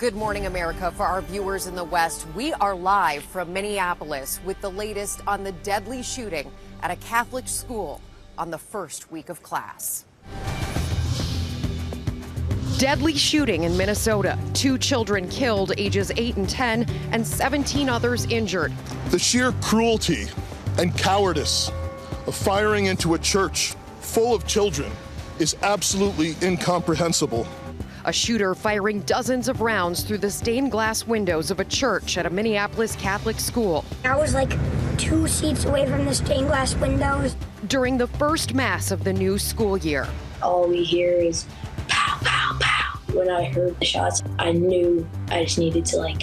Good morning, America. For our viewers in the West, we are live from Minneapolis with the latest on the deadly shooting at a Catholic school on the first week of class. Deadly shooting in Minnesota. 2 children killed, ages 8 and 10, and 17 others injured. The sheer cruelty and cowardice of firing into a church full of children is absolutely incomprehensible. A shooter firing dozens of rounds through the stained glass windows of a church at a Minneapolis Catholic school. I was like 2 seats away from the stained glass windows. During the first mass of the new school year. All we hear is pow, pow, pow. When I heard the shots, I knew I just needed to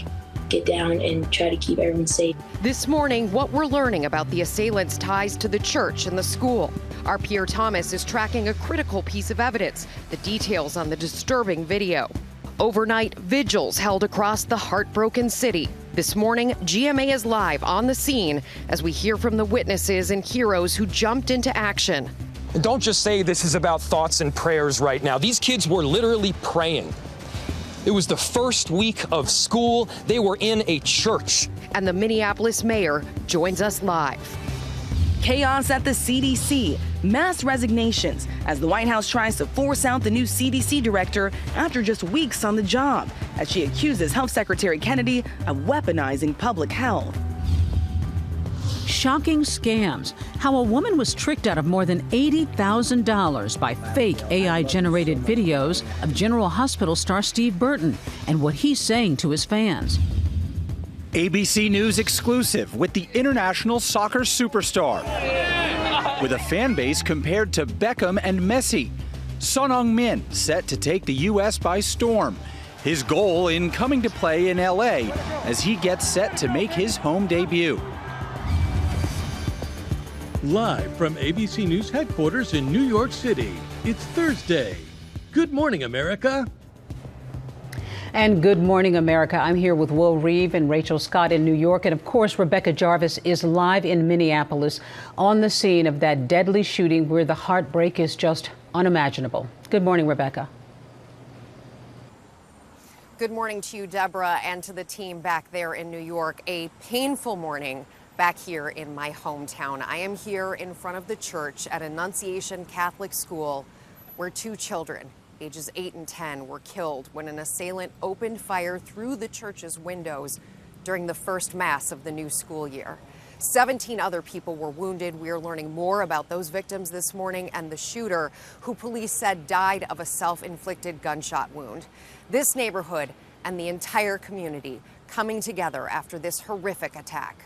get down and try to keep everyone safe. This morning, what we're learning about the assailants' ties to the church and the school. Our Pierre Thomas is tracking a critical piece of evidence, the details on the disturbing video. Overnight, vigils held across the heartbroken city. This morning, GMA is live on the scene as we hear from the witnesses and heroes who jumped into action. And don't just say this is about thoughts and prayers right now. These kids were literally praying. It was the first week of school. They were in a church. And the Minneapolis mayor joins us live. Chaos at the CDC, mass resignations as the White House tries to force out the new CDC director after just weeks on the job, as she accuses Health Secretary Kennedy of weaponizing public health. Shocking scams. How a woman was tricked out of more than $80,000 by fake AI-generated videos of General Hospital star Steve Burton and what he's saying to his fans. ABC News exclusive with the international soccer superstar. With a fan base compared to Beckham and Messi. Heung-min set to take the U.S. by storm. His goal in coming to play in L.A. as he gets set to make his home debut. Live from ABC News headquarters in New York City, it's Thursday. Good morning, America. And good morning, America. I'm here with Will Reeve and Rachel Scott in New York. And of course, Rebecca Jarvis is live in Minneapolis on the scene of that deadly shooting where the heartbreak is just unimaginable. Good morning, Rebecca. Good morning to you, Deborah, and to the team back there in New York. A painful morning back here in my hometown. I am here in front of the church at Annunciation Catholic School where 2 children, ages 8 and 10, were killed when an assailant opened fire through the church's windows during the first mass of the new school year. 17 other people were wounded. We are learning more about those victims this morning and the shooter, who police said died of a self-inflicted gunshot wound. This neighborhood and the entire community coming together after this horrific attack.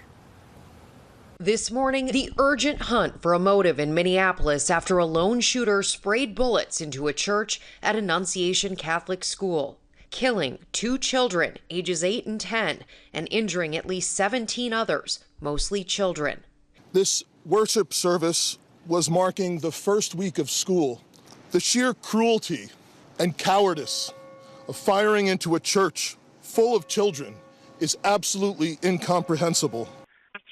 This morning, the urgent hunt for a motive in Minneapolis after a lone shooter sprayed bullets into a church at Annunciation Catholic School, killing 2 children, ages 8 and 10, and injuring at least 17 others, mostly children. This worship service was marking the first week of school. The sheer cruelty and cowardice of firing into a church full of children is absolutely incomprehensible.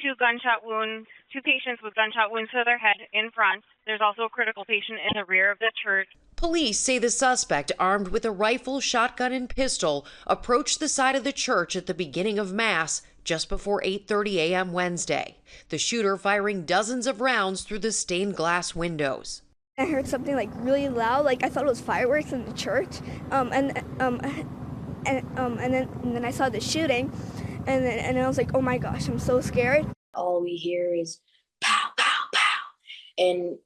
2 gunshot wounds, 2 patients with gunshot wounds to their head in front. There's also a critical patient in the rear of the church. Police say the suspect, armed with a rifle, shotgun, and pistol, approached the side of the church at the beginning of Mass just before 8:30 a.m. Wednesday. The shooter firing dozens of rounds through the stained glass windows. I heard something really loud, I thought it was fireworks in the church, and then I saw the shooting. And I was like, oh my gosh, I'm so scared. All we hear is pow, pow, pow. And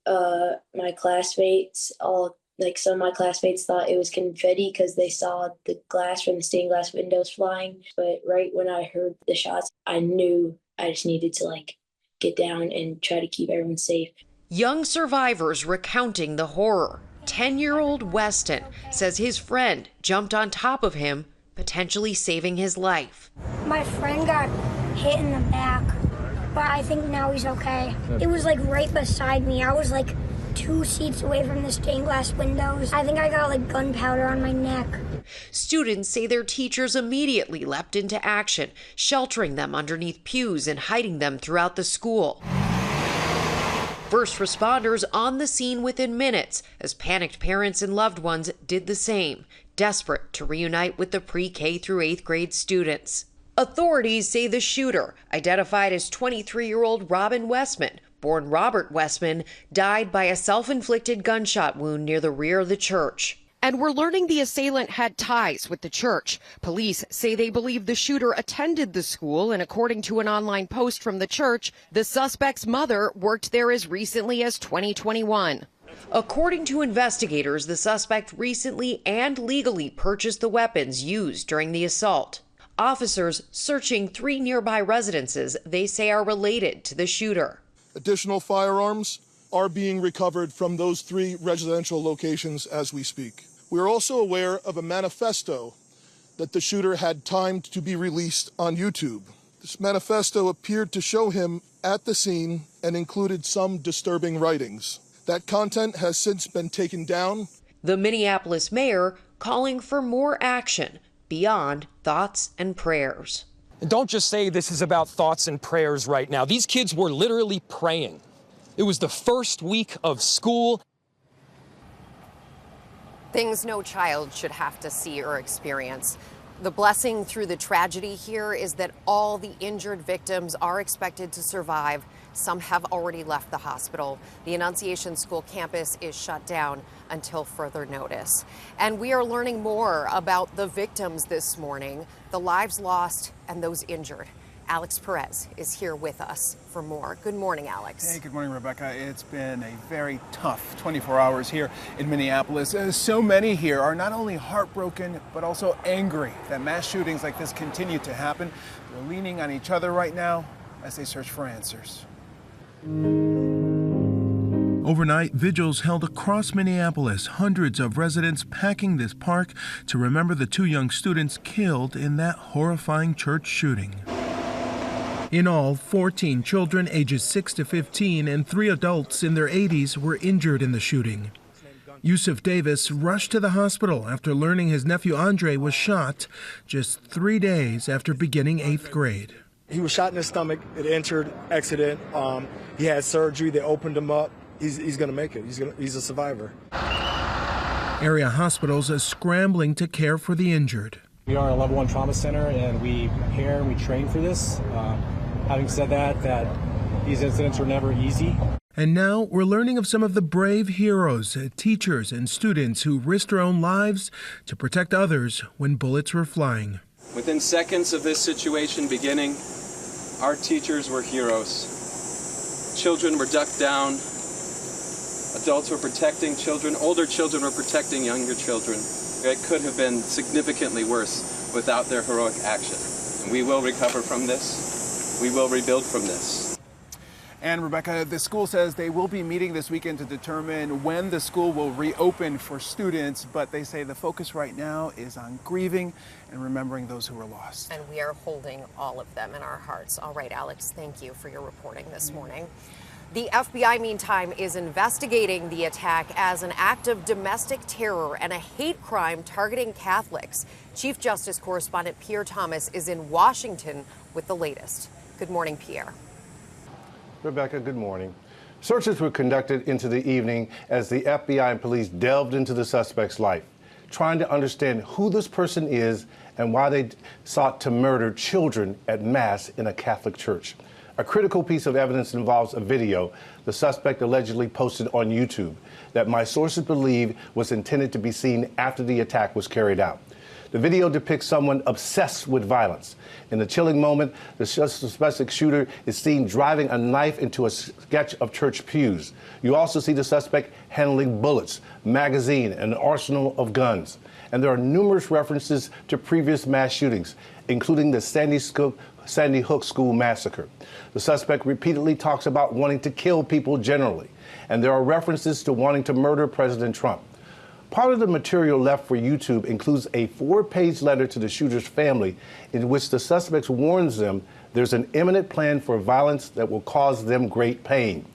my classmates, some of my classmates thought it was confetti because they saw the glass from the stained glass windows flying. But right when I heard the shots, I knew I just needed to get down and try to keep everyone safe. Young survivors recounting the horror. 10-year-old Weston says his friend jumped on top of him, potentially saving his life. My friend got hit in the back, but I think now he's okay. It was right beside me. I was 2 seats away from the stained glass windows. I think I got gunpowder on my neck. Students say their teachers immediately leapt into action, sheltering them underneath pews and hiding them throughout the school. First responders on the scene within minutes as panicked parents and loved ones did the same. desperate to reunite with the pre-K through 8th grade students. Authorities say the shooter, identified as 23-year-old Robin Westman, born Robert Westman, died by a self-inflicted gunshot wound near the rear of the church. And we're learning the assailant had ties with the church. Police say they believe the shooter attended the school, and according to an online post from the church, the suspect's mother worked there as recently as 2021. According to investigators, the suspect recently and legally purchased the weapons used during the assault. Officers searching 3 nearby residences they say are related to the shooter. Additional firearms are being recovered from those 3 residential locations as we speak. We are also aware of a manifesto that the shooter had timed to be released on YouTube. This manifesto appeared to show him at the scene and included some disturbing writings. That content has since been taken down. The Minneapolis mayor calling for more action beyond thoughts and prayers. And don't just say this is about thoughts and prayers right now. These kids were literally praying. It was the first week of school. Things no child should have to see or experience. The blessing through the tragedy here is that all the injured victims are expected to survive. Some have already left the hospital. The Annunciation School campus is shut down until further notice. And we are learning more about the victims this morning, the lives lost and those injured. Alex Perez is here with us for more. Good morning, Alex. Hey, good morning, Rebecca. It's been a very tough 24 hours here in Minneapolis. So many here are not only heartbroken, but also angry that mass shootings like this continue to happen. They're leaning on each other right now as they search for answers. Overnight, vigils held across Minneapolis, hundreds of residents packing this park to remember the 2 young students killed in that horrifying church shooting. In all, 14 children ages 6 to 15 and 3 adults in their 80s were injured in the shooting. Yusuf Davis rushed to the hospital after learning his nephew Andre was shot just 3 days after beginning 8th grade. He was shot in the stomach. It entered accident. He had surgery. They opened him up. He's going to make it. He's a survivor. Area hospitals are scrambling to care for the injured. We are a level 1 trauma center, and we prepare and we train for this. Having said that these incidents are never easy. And now we're learning of some of the brave heroes, teachers and students who risked their own lives to protect others when bullets were flying. Within seconds of this situation beginning, our teachers were heroes. Children were ducked down. Adults were protecting children. Older children were protecting younger children. It could have been significantly worse without their heroic action. And we will recover from this. We will rebuild from this. And Rebecca, the school says they will be meeting this weekend to determine when the school will reopen for students, but they say the focus right now is on grieving and remembering those who were lost. And we are holding all of them in our hearts. All right, Alex, thank you for your reporting this morning. The FBI, meantime, is investigating the attack as an act of domestic terror and a hate crime targeting Catholics. Chief Justice correspondent Pierre Thomas is in Washington with the latest. Good morning, Pierre. Rebecca, good morning. Searches were conducted into the evening as the FBI and police delved into the suspect's life, trying to understand who this person is and why they sought to murder children at Mass in a Catholic church. A critical piece of evidence involves a video the suspect allegedly posted on YouTube that my sources believe was intended to be seen after the attack was carried out. The video depicts someone obsessed with violence. In the chilling moment, the suspected shooter is seen driving a knife into a sketch of church pews. You also see the suspect handling bullets, magazine, and an arsenal of guns. And there are numerous references to previous mass shootings, including the Sandy Hook School massacre. The suspect repeatedly talks about wanting to kill people generally, and there are references to wanting to murder President Trump. Part of the material left for YouTube includes a 4-page letter to the shooter's family in which the suspect warns them there's an imminent plan for violence that will cause them great pain.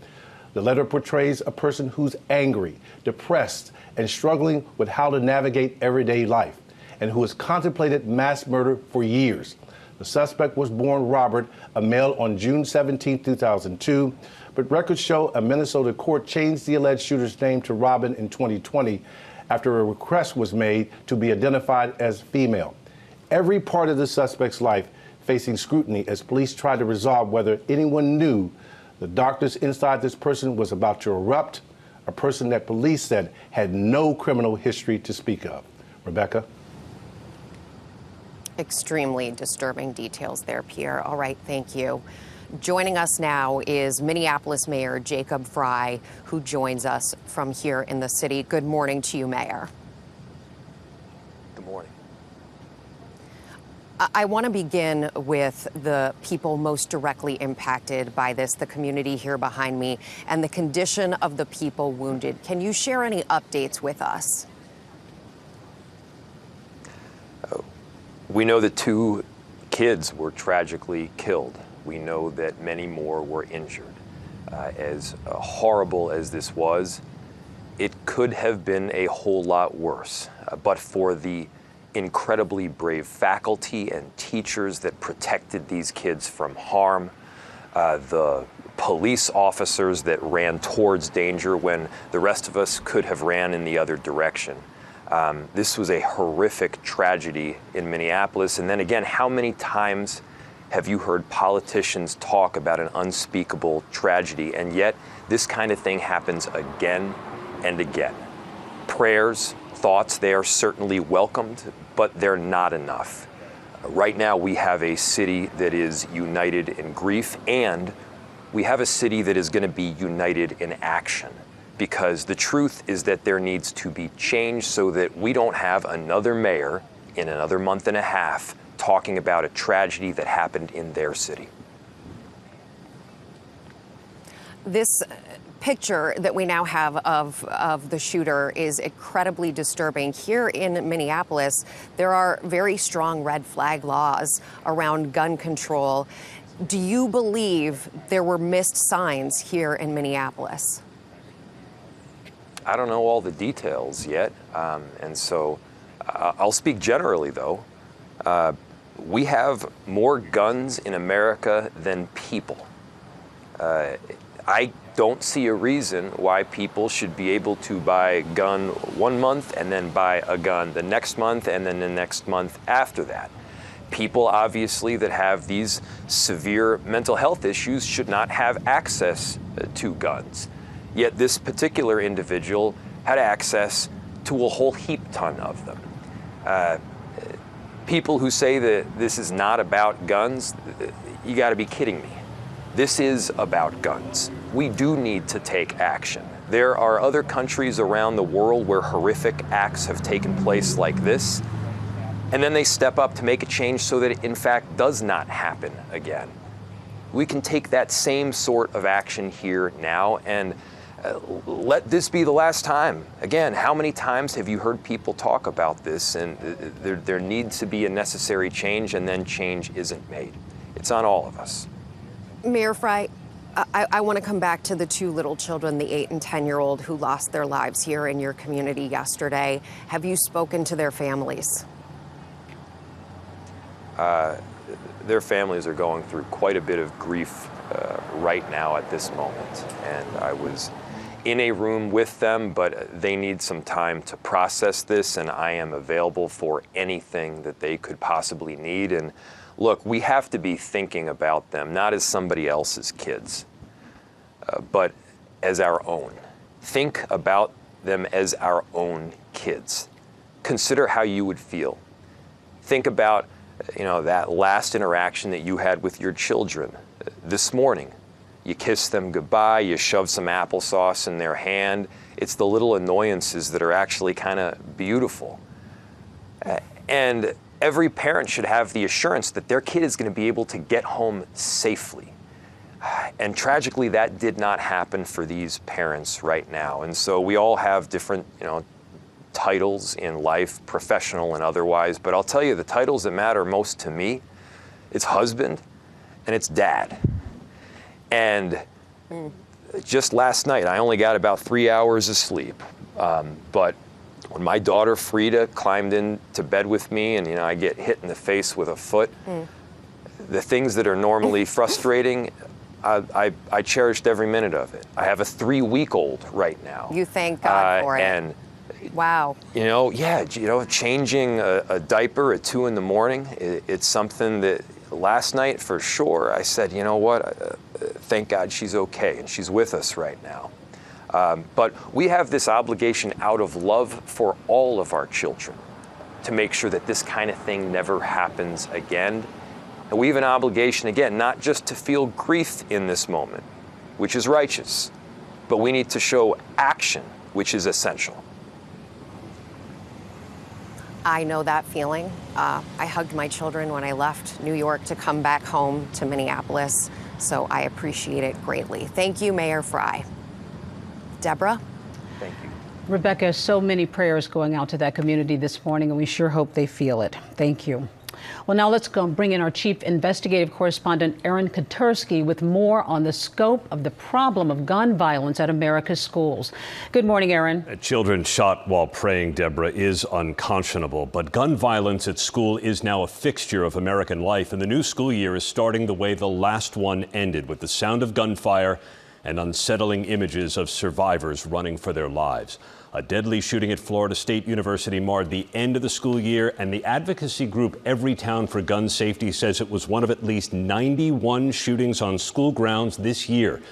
The letter portrays a person who's angry, depressed, and struggling with how to navigate everyday life, and who has contemplated mass murder for years. The suspect was born Robert, a male, on June 17, 2002, but records show a Minnesota court changed the alleged shooter's name to Robin in 2020 after a request was made to be identified as female. Every part of the suspect's life facing scrutiny as police tried to resolve whether anyone knew the darkness inside this person was about to erupt, a person that police said had no criminal history to speak of. Rebecca? Extremely disturbing details there, Pierre. All right, thank you. Joining us now is Minneapolis Mayor Jacob Frey, who joins us from here in the city. Good morning to you, Mayor. Good morning. I want to begin with the people most directly impacted by this, the community here behind me, and the condition of the people wounded. Can you share any updates with us? We know that 2 kids were tragically killed. We know that many more were injured. As horrible as this was, it could have been a whole lot worse, but for the incredibly brave faculty and teachers that protected these kids from harm, the police officers that ran towards danger when the rest of us could have ran in the other direction. This was a horrific tragedy in Minneapolis. And then again, how many times have you heard politicians talk about an unspeakable tragedy, and yet this kind of thing happens again and again? Prayers, thoughts, they are certainly welcomed, but they're not enough. Right now, we have a city that is united in grief, and we have a city that is going to be united in action, because the truth is that there needs to be change so that we don't have another mayor in another month and a half talking about a tragedy that happened in their city. This picture that we now have of the shooter is incredibly disturbing. Here in Minneapolis, there are very strong red flag laws around gun control. Do you believe there were missed signs here in Minneapolis? I don't know all the details yet, and so I'll speak generally, though. We have more guns in America than people. I don't see a reason why people should be able to buy a gun 1 month and then buy a gun the next month and then the next month after that. People, obviously, that have these severe mental health issues should not have access to guns. Yet this particular individual had access to a whole heap ton of them. People who say that this is not about guns, you got to be kidding me. This is about guns. We do need to take action. There are other countries around the world where horrific acts have taken place like this, and then they step up to make a change so that it in fact does not happen again. We can take that same sort of action here now, and let this be the last time. Again, how many times have you heard people talk about this, and there needs to be a necessary change, and then change isn't made? It's on all of us. Mayor Frey, I want to come back to the 2 little children, the 8- and 10-year-old who lost their lives here in your community yesterday. Have you spoken to their families? Their families are going through quite a bit of grief right now at this moment, and I was in a room with them, but they need some time to process this, and I am available for anything that they could possibly need. And look, we have to be thinking about them, not as somebody else's kids, but as our own. Think about them as our own kids. Consider how you would feel. Think about, that last interaction that you had with your children this morning. You kiss them goodbye, you shove some applesauce in their hand. It's the little annoyances that are actually kind of beautiful. And every parent should have the assurance that their kid is going to be able to get home safely. And tragically, that did not happen for these parents right now. And so we all have different, titles in life, professional and otherwise. But I'll tell you, the titles that matter most to me, it's husband and it's dad. And just last night, I only got about 3 hours of sleep. But when my daughter Frida climbed into bed with me and, I get hit in the face with a foot, the things that are normally frustrating, I cherished every minute of it. I have a 3-week-old right now. You thank God for it. And Wow. Changing a diaper at 2 in the morning, it's something that last night for sure I said, you know what, thank God she's okay and she's with us right now. But we have this obligation out of love for all of our children to make sure that this kind of thing never happens again. And we have an obligation, again, not just to feel grief in this moment, which is righteous, but we need to show action, which is essential. I know that feeling. I hugged my children when I left New York to come back home to Minneapolis, so I appreciate it greatly. Thank you, Mayor Frey. Deborah? Thank you. Rebecca, so many prayers going out to that community this morning, and we sure hope they feel it. Thank you. Well, now let's go bring in our chief investigative correspondent, Aaron Katursky, with more on the scope of the problem of gun violence at America's schools. Good morning, Aaron. Children shot while praying, Deborah, is unconscionable. But gun violence at school is now a fixture of American life, and the new school year is starting the way the last one ended, with the sound of gunfire and unsettling images of survivors running for their lives. A deadly shooting at Florida State University marred the end of the school year, and the advocacy group Everytown for Gun Safety says it was one of at least 91 shootings on school grounds this year.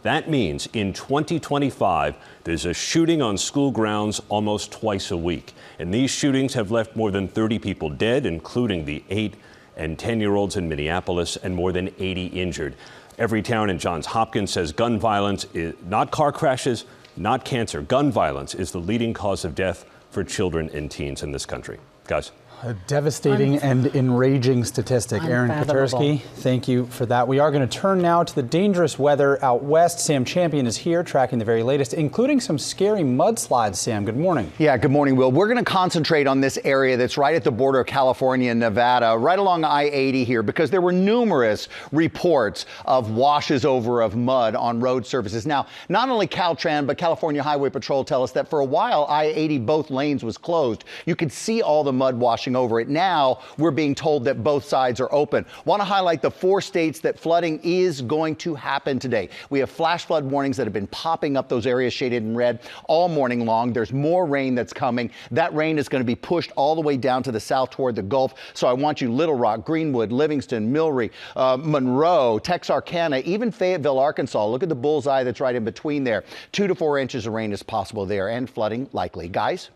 That means in 2025, there's a shooting on school grounds almost twice a week. And these shootings have left more than 30 people dead, including the 8 and 10-year-olds in Minneapolis, and more than 80 injured. Everytown and Johns Hopkins says gun violence is not car crashes, not cancer. Gun violence is the leading cause of death for children and teens in this country. Guys. A devastating and enraging statistic. Aaron Katursky, thank you for that. We are going to turn now to the dangerous weather out west. Sam Champion is here tracking the very latest, including some scary mudslides. Sam, good morning. Yeah, good morning, Will. We're going to concentrate on this area that's right at the border of California and Nevada, right along I-80 here, because there were numerous reports of washes over of mud on road surfaces. Now, not only Caltran, but California Highway Patrol tell us that for a while, I-80, both lanes was closed. You could see all the mud washing over it. Now we're being told that both sides are open. Want to highlight the 4 states that flooding is going to happen today. We have flash flood warnings that have been popping up, those areas shaded in red, all morning long. There's more rain that's coming. That rain is going to be pushed all the way down to the south toward the Gulf. So I want you Little Rock, Greenwood, Livingston, Millry, Monroe, Texarkana, even Fayetteville, Arkansas. Look at the bullseye that's right in between there. 2 to 4 inches of rain is possible there, and flooding likely. Guys?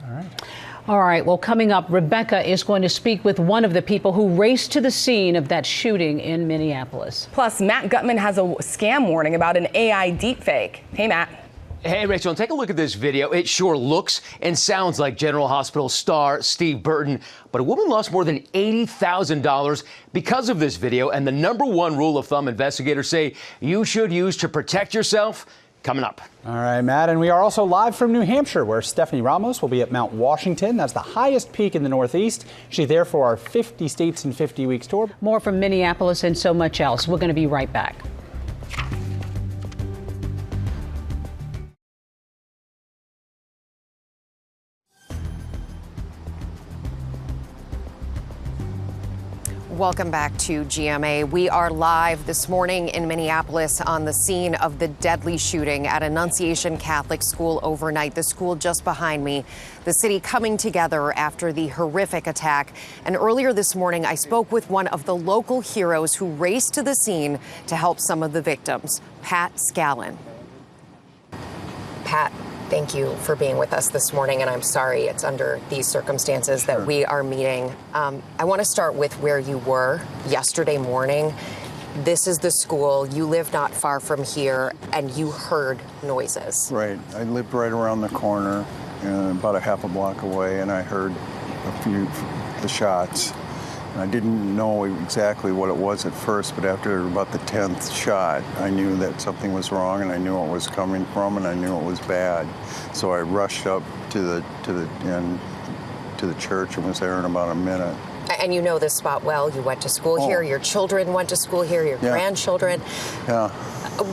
All right. All right, well, coming up, Rebecca is going to speak with one of the people who raced to the scene of that shooting in Minneapolis. Plus, Matt Gutman has a scam warning about an AI deepfake. Hey, Matt. Hey, Rachel, and take a look at this video. It sure looks and sounds like General Hospital star Steve Burton, but a woman lost more than $80,000 because of this video, and the #1 rule of thumb investigators say you should use to protect yourself. Coming up. All right, Matt, and we are also live from New Hampshire, where Stephanie Ramos will be at Mount Washington. That's the highest peak in the Northeast. She's there for our 50 States in 50 Weeks tour. More from Minneapolis and so much else. We're going to be right back. Welcome back to GMA. We are live this morning in Minneapolis on the scene of the deadly shooting at Annunciation Catholic School overnight, the school just behind me. The city coming together after the horrific attack. And earlier this morning, I spoke with one of the local heroes who raced to the scene to help some of the victims, Pat Scallen. Pat, thank you for being with us this morning, and I'm sorry it's under these circumstances that we are meeting. I want to start with where you were yesterday morning. This is the school. You live not far from here, and you heard noises. Right. I lived right around the corner, about a half a block away, and I heard a few the shots. I didn't know exactly what it was at first, but after about the 10th shot, I knew that something was wrong, and I knew it was coming from, and I knew it was bad. So I rushed up to the church and was there in about a minute. And you know this spot well. You went to school here. Your children went to school here. Your grandchildren. Yeah.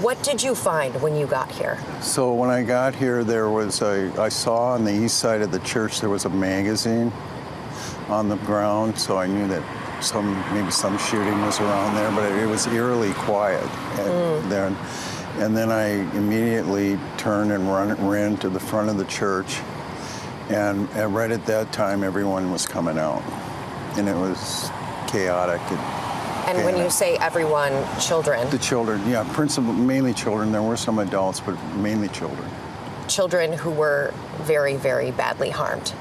What did you find when you got here? So when I got here, there was I saw on the east side of the church there was a magazine on the ground, so I knew that maybe some shooting was around there, but it was eerily quiet then. And then I immediately turned and ran to the front of the church. And right at that time, everyone was coming out. And it was chaotic. And when you say everyone, children? The children, yeah, mainly children. There were some adults, but mainly children. Children who were very, very badly harmed?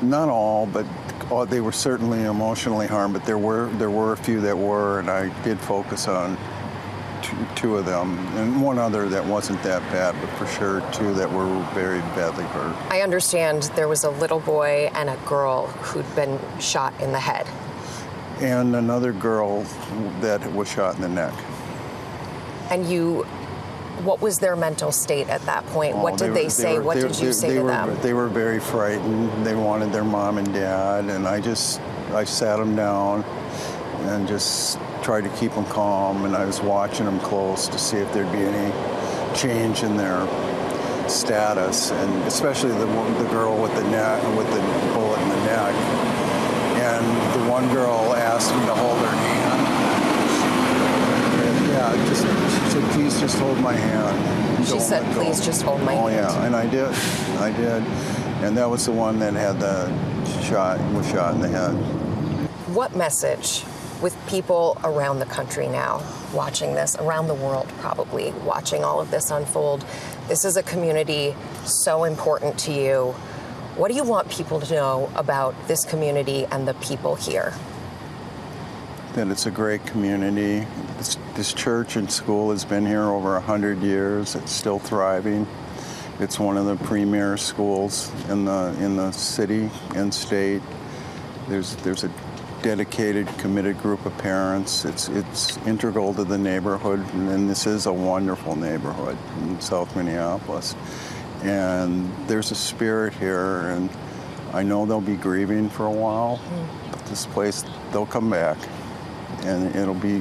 Not all, but they were certainly emotionally harmed, but there were a few that were, and I did focus on two of them, and one other that wasn't that bad, but for sure two that were very badly hurt. I understand there was a little boy and a girl who'd been shot in the head. And another girl that was shot in the neck. And what was their mental state at that point? What did they say? What did you say to them? They were very frightened. They wanted their mom and dad, and I sat them down and just tried to keep them calm, and I was watching them close to see if there'd be any change in their status, and especially the girl with the bullet in the neck. And the one girl asked me to hold her hand. And she said, please just hold my hand. She said, please just hold my hand. Oh yeah, and I did. And that was the one that had was shot in the head. What message, with people around the country now watching this, around the world probably, watching all of this unfold, this is a community so important to you. What do you want people to know about this community and the people here? That it's a great community. This church and school has been here over 100 years. It's still thriving. It's one of the premier schools in the city and state. There's a dedicated, committed group of parents. It's integral to the neighborhood, and this is a wonderful neighborhood in South Minneapolis. And there's a spirit here, and I know they'll be grieving for a while, but this place, they'll come back, and it'll be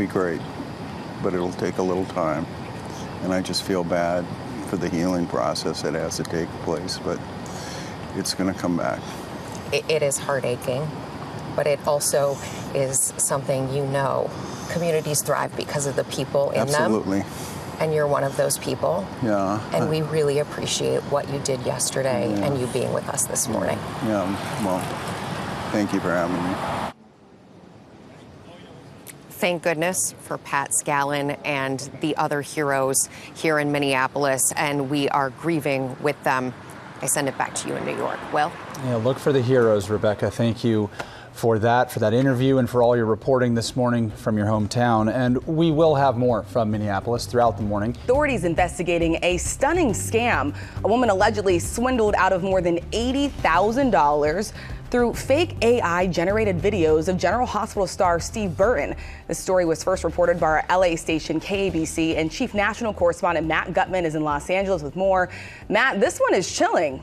great, but it'll take a little time. And I just feel bad for the healing process that has to take place, but it's going to come back. It is heart-aching, but it also is something you know. Communities thrive because of the people in them. Absolutely. And you're one of those people. Yeah. And we really appreciate what you did yesterday and you being with us this morning. Yeah, well, thank you for having me. Thank goodness for Pat Scallen and the other heroes here in Minneapolis, and we are grieving with them. I send it back to you in New York. Will? Yeah, look for the heroes, Rebecca. Thank you for that interview, and for all your reporting this morning from your hometown. And we will have more from Minneapolis throughout the morning. Authorities investigating a stunning scam. A woman allegedly swindled out of more than $80,000 through fake AI-generated videos of General Hospital star Steve Burton. The story was first reported by our LA station KABC, and Chief National Correspondent Matt Gutman is in Los Angeles with more. Matt, this one is chilling.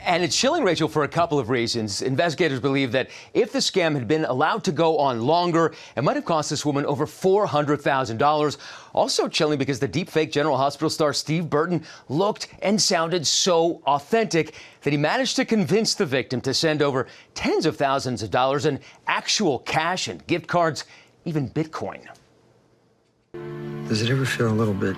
And it's chilling, Rachel, for a couple of reasons. Investigators believe that if the scam had been allowed to go on longer, it might have cost this woman over $400,000. Also chilling because the deepfake General Hospital star Steve Burton looked and sounded so authentic that he managed to convince the victim to send over tens of thousands of dollars in actual cash and gift cards, even Bitcoin. Does it ever feel a little bit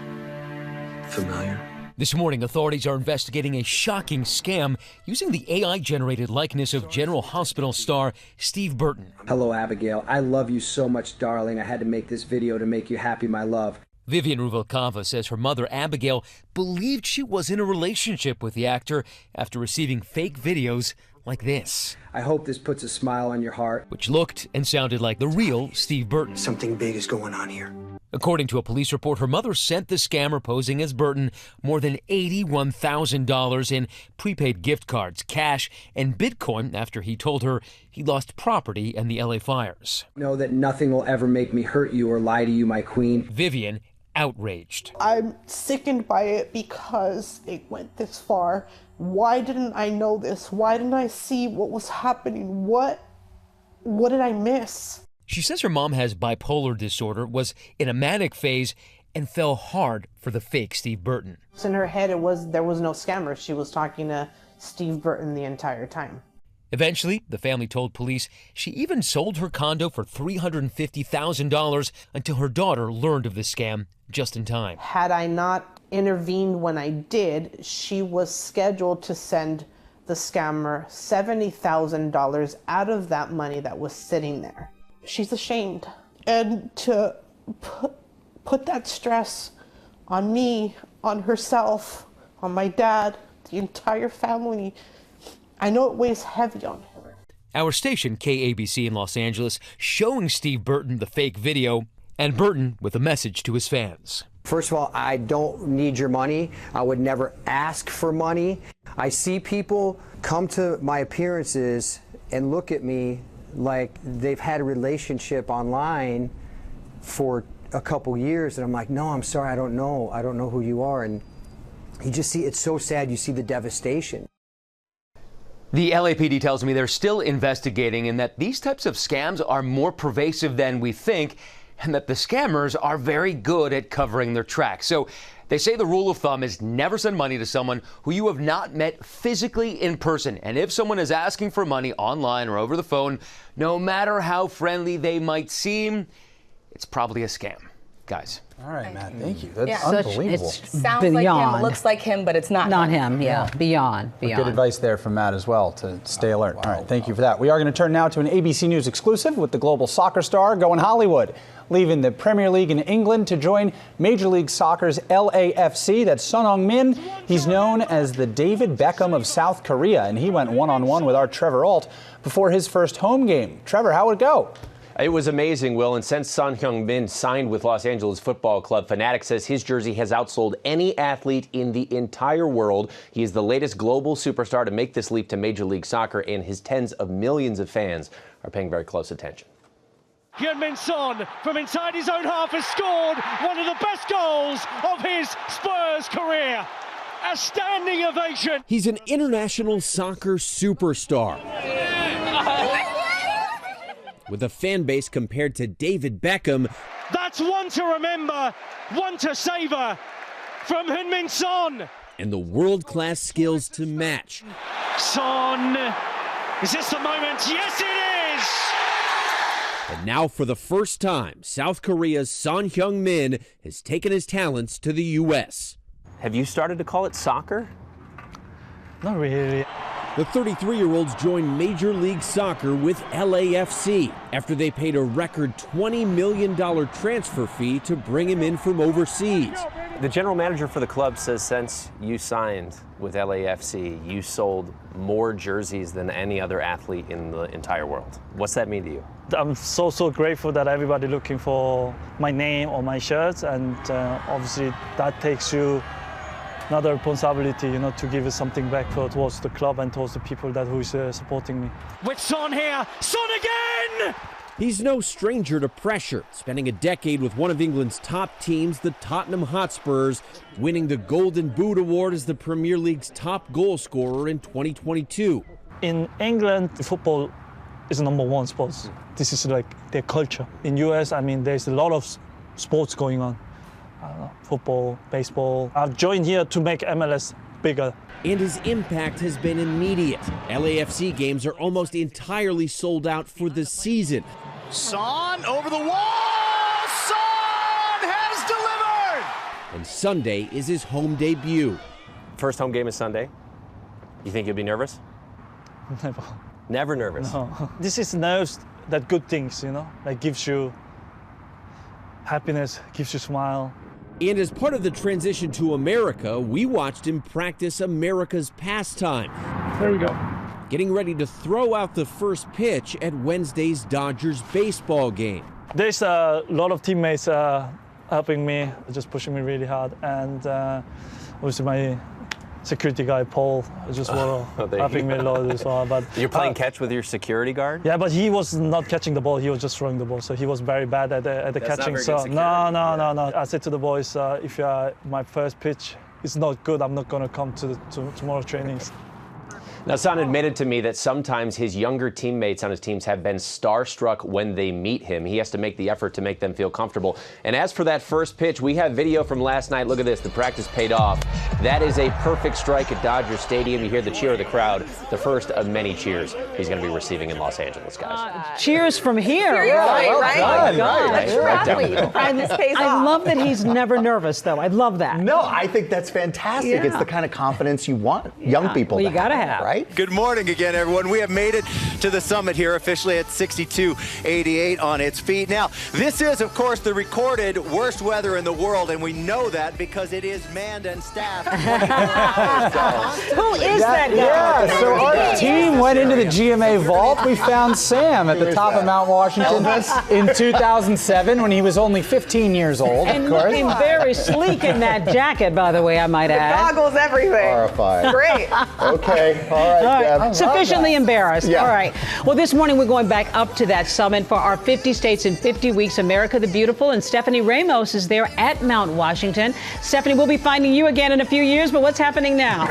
familiar? This morning, authorities are investigating a shocking scam using the AI-generated likeness of General Hospital star Steve Burton. Hello, Abigail. I love you so much, darling. I had to make this video to make you happy, my love. Vivian Ruvalcava says her mother, Abigail, believed she was in a relationship with the actor after receiving fake videos like this. I hope this puts a smile on your heart. Which looked and sounded like the real Steve Burton. Something big is going on here. According to a police report, her mother sent the scammer posing as Burton more than $81,000 in prepaid gift cards, cash, and Bitcoin after he told her he lost property in the LA fires. Know that nothing will ever make me hurt you or lie to you, my queen. Vivian, outraged. I'm sickened by it because it went this far. Why didn't I know this? Why didn't I see what was happening? What did I miss? She says her mom has bipolar disorder, was in a manic phase, and fell hard for the fake Steve Burton. In her head, there was no scammer. She was talking to Steve Burton the entire time. Eventually, the family told police she even sold her condo for $350,000 until her daughter learned of the scam just in time. Had I not intervened when I did, she was scheduled to send the scammer $70,000 out of that money that was sitting there. She's ashamed. And to put that stress on me, on herself, on my dad, the entire family, I know it weighs heavy on her. Our station, KABC in Los Angeles, showing Steve Burton the fake video, and Burton with a message to his fans. First of all, I don't need your money. I would never ask for money. I see people come to my appearances and look at me like they've had a relationship online for a couple years, and I'm like, no, I'm sorry, I don't know who you are. And you just see, it's so sad, you see the devastation. The LAPD tells me they're still investigating and that these types of scams are more pervasive than we think, and that the scammers are very good at covering their tracks. So they say the rule of thumb is never send money to someone who you have not met physically in person. And if someone is asking for money online or over the phone, no matter how friendly they might seem, it's probably a scam. Guys. All right, Matt, thank you. That's unbelievable. Sounds like him, looks like him, but it's not him. Yeah, beyond. Good advice there from Matt as well to stay alert. All right, thank you for that. We are going to turn now to an ABC News exclusive with the global soccer star going Hollywood, leaving the Premier League in England to join Major League Soccer's LAFC. That's Son Heung-min. He's known as the David Beckham of South Korea, and he went one-on-one with our Trevor Alt before his first home game. Trevor, how would it go? It was amazing, Will, and since Son Heung-min signed with Los Angeles Football Club, Fanatics says his jersey has outsold any athlete in the entire world. He is the latest global superstar to make this leap to Major League Soccer, and his tens of millions of fans are paying very close attention. Heung-min Son from inside his own half has scored one of the best goals of his Spurs career. A standing ovation. He's an international soccer superstar, with a fan base compared to David Beckham. That's one to remember, one to savor from Heung-min Son. And the world-class skills to match. Son, is this the moment? Yes, it is! And now for the first time, South Korea's Son Heung-min has taken his talents to the U.S. Have you started to call it soccer? Not really. The 33-year-olds joined Major League Soccer with LAFC after they paid a record $20 million transfer fee to bring him in from overseas. The general manager for the club says since you signed with LAFC, you sold more jerseys than any other athlete in the entire world. What's that mean to you? I'm so grateful that everybody looking for my name on my shirts, and obviously that takes you another responsibility, to give something back towards the club and towards the people who is supporting me. With Son here, Son again! He's no stranger to pressure, spending a decade with one of England's top teams, the Tottenham Hotspurs, winning the Golden Boot Award as the Premier League's top goal scorer in 2022. In England, football is the #1 sport. This is like their culture. In US, there's a lot of sports going on. Football, baseball. I've joined here to make MLS bigger. And his impact has been immediate. LAFC games are almost entirely sold out for the season. Son over the wall! Son has delivered! And Sunday is his home debut. First home game is Sunday. You think you'll be nervous? Never. Never nervous? No. This is nerves that good things, that gives you happiness, gives you smile. And as part of the transition to America, we watched him practice America's pastime. There we go. Getting ready to throw out the first pitch at Wednesday's Dodgers baseball game. There's a lot of teammates helping me, just pushing me really hard. And obviously my security guy, Paul, just helping me a lot as well. But you're playing catch with your security guard? Yeah, but he was not catching the ball. He was just throwing the ball. So he was very bad at the catching. So no. I said to the boys, if my first pitch is not good, I'm not going to come to tomorrow's trainings. Now, Son admitted to me that sometimes his younger teammates on his teams have been starstruck when they meet him. He has to make the effort to make them feel comfortable. And as for that first pitch, we have video from last night. Look at this. The practice paid off. That is a perfect strike at Dodger Stadium. You hear the cheer of the crowd, the first of many cheers he's going to be receiving in Los Angeles, guys. Cheers from here. Right. I love that he's never nervous, though. I love that. No, I think that's fantastic. Yeah. It's the kind of confidence you want young people Well, to you gotta have. right? Good morning again, everyone. We have made it to the summit here officially at 6288 on its feet. Now, this is, of course, the recorded worst weather in the world, and we know that because it is manned and staffed 24 hours. Who is that guy? Yeah, so our team went into the GMA vault. We found Sam at the top of Mount Washington in 2007 when he was only 15 years old, And of course. looking very sleek in that jacket, by the way, I might add. Goggles, everything. Horrified. Great. Okay, all right, Deb. Sufficiently embarrassed. Yeah. All right. Well, this morning we're going back up to that summit for our 50 States in 50 Weeks, America the Beautiful, and Stephanie Ramos is there at Mount Washington. Stephanie, we'll be finding you again in a few years, but what's happening now?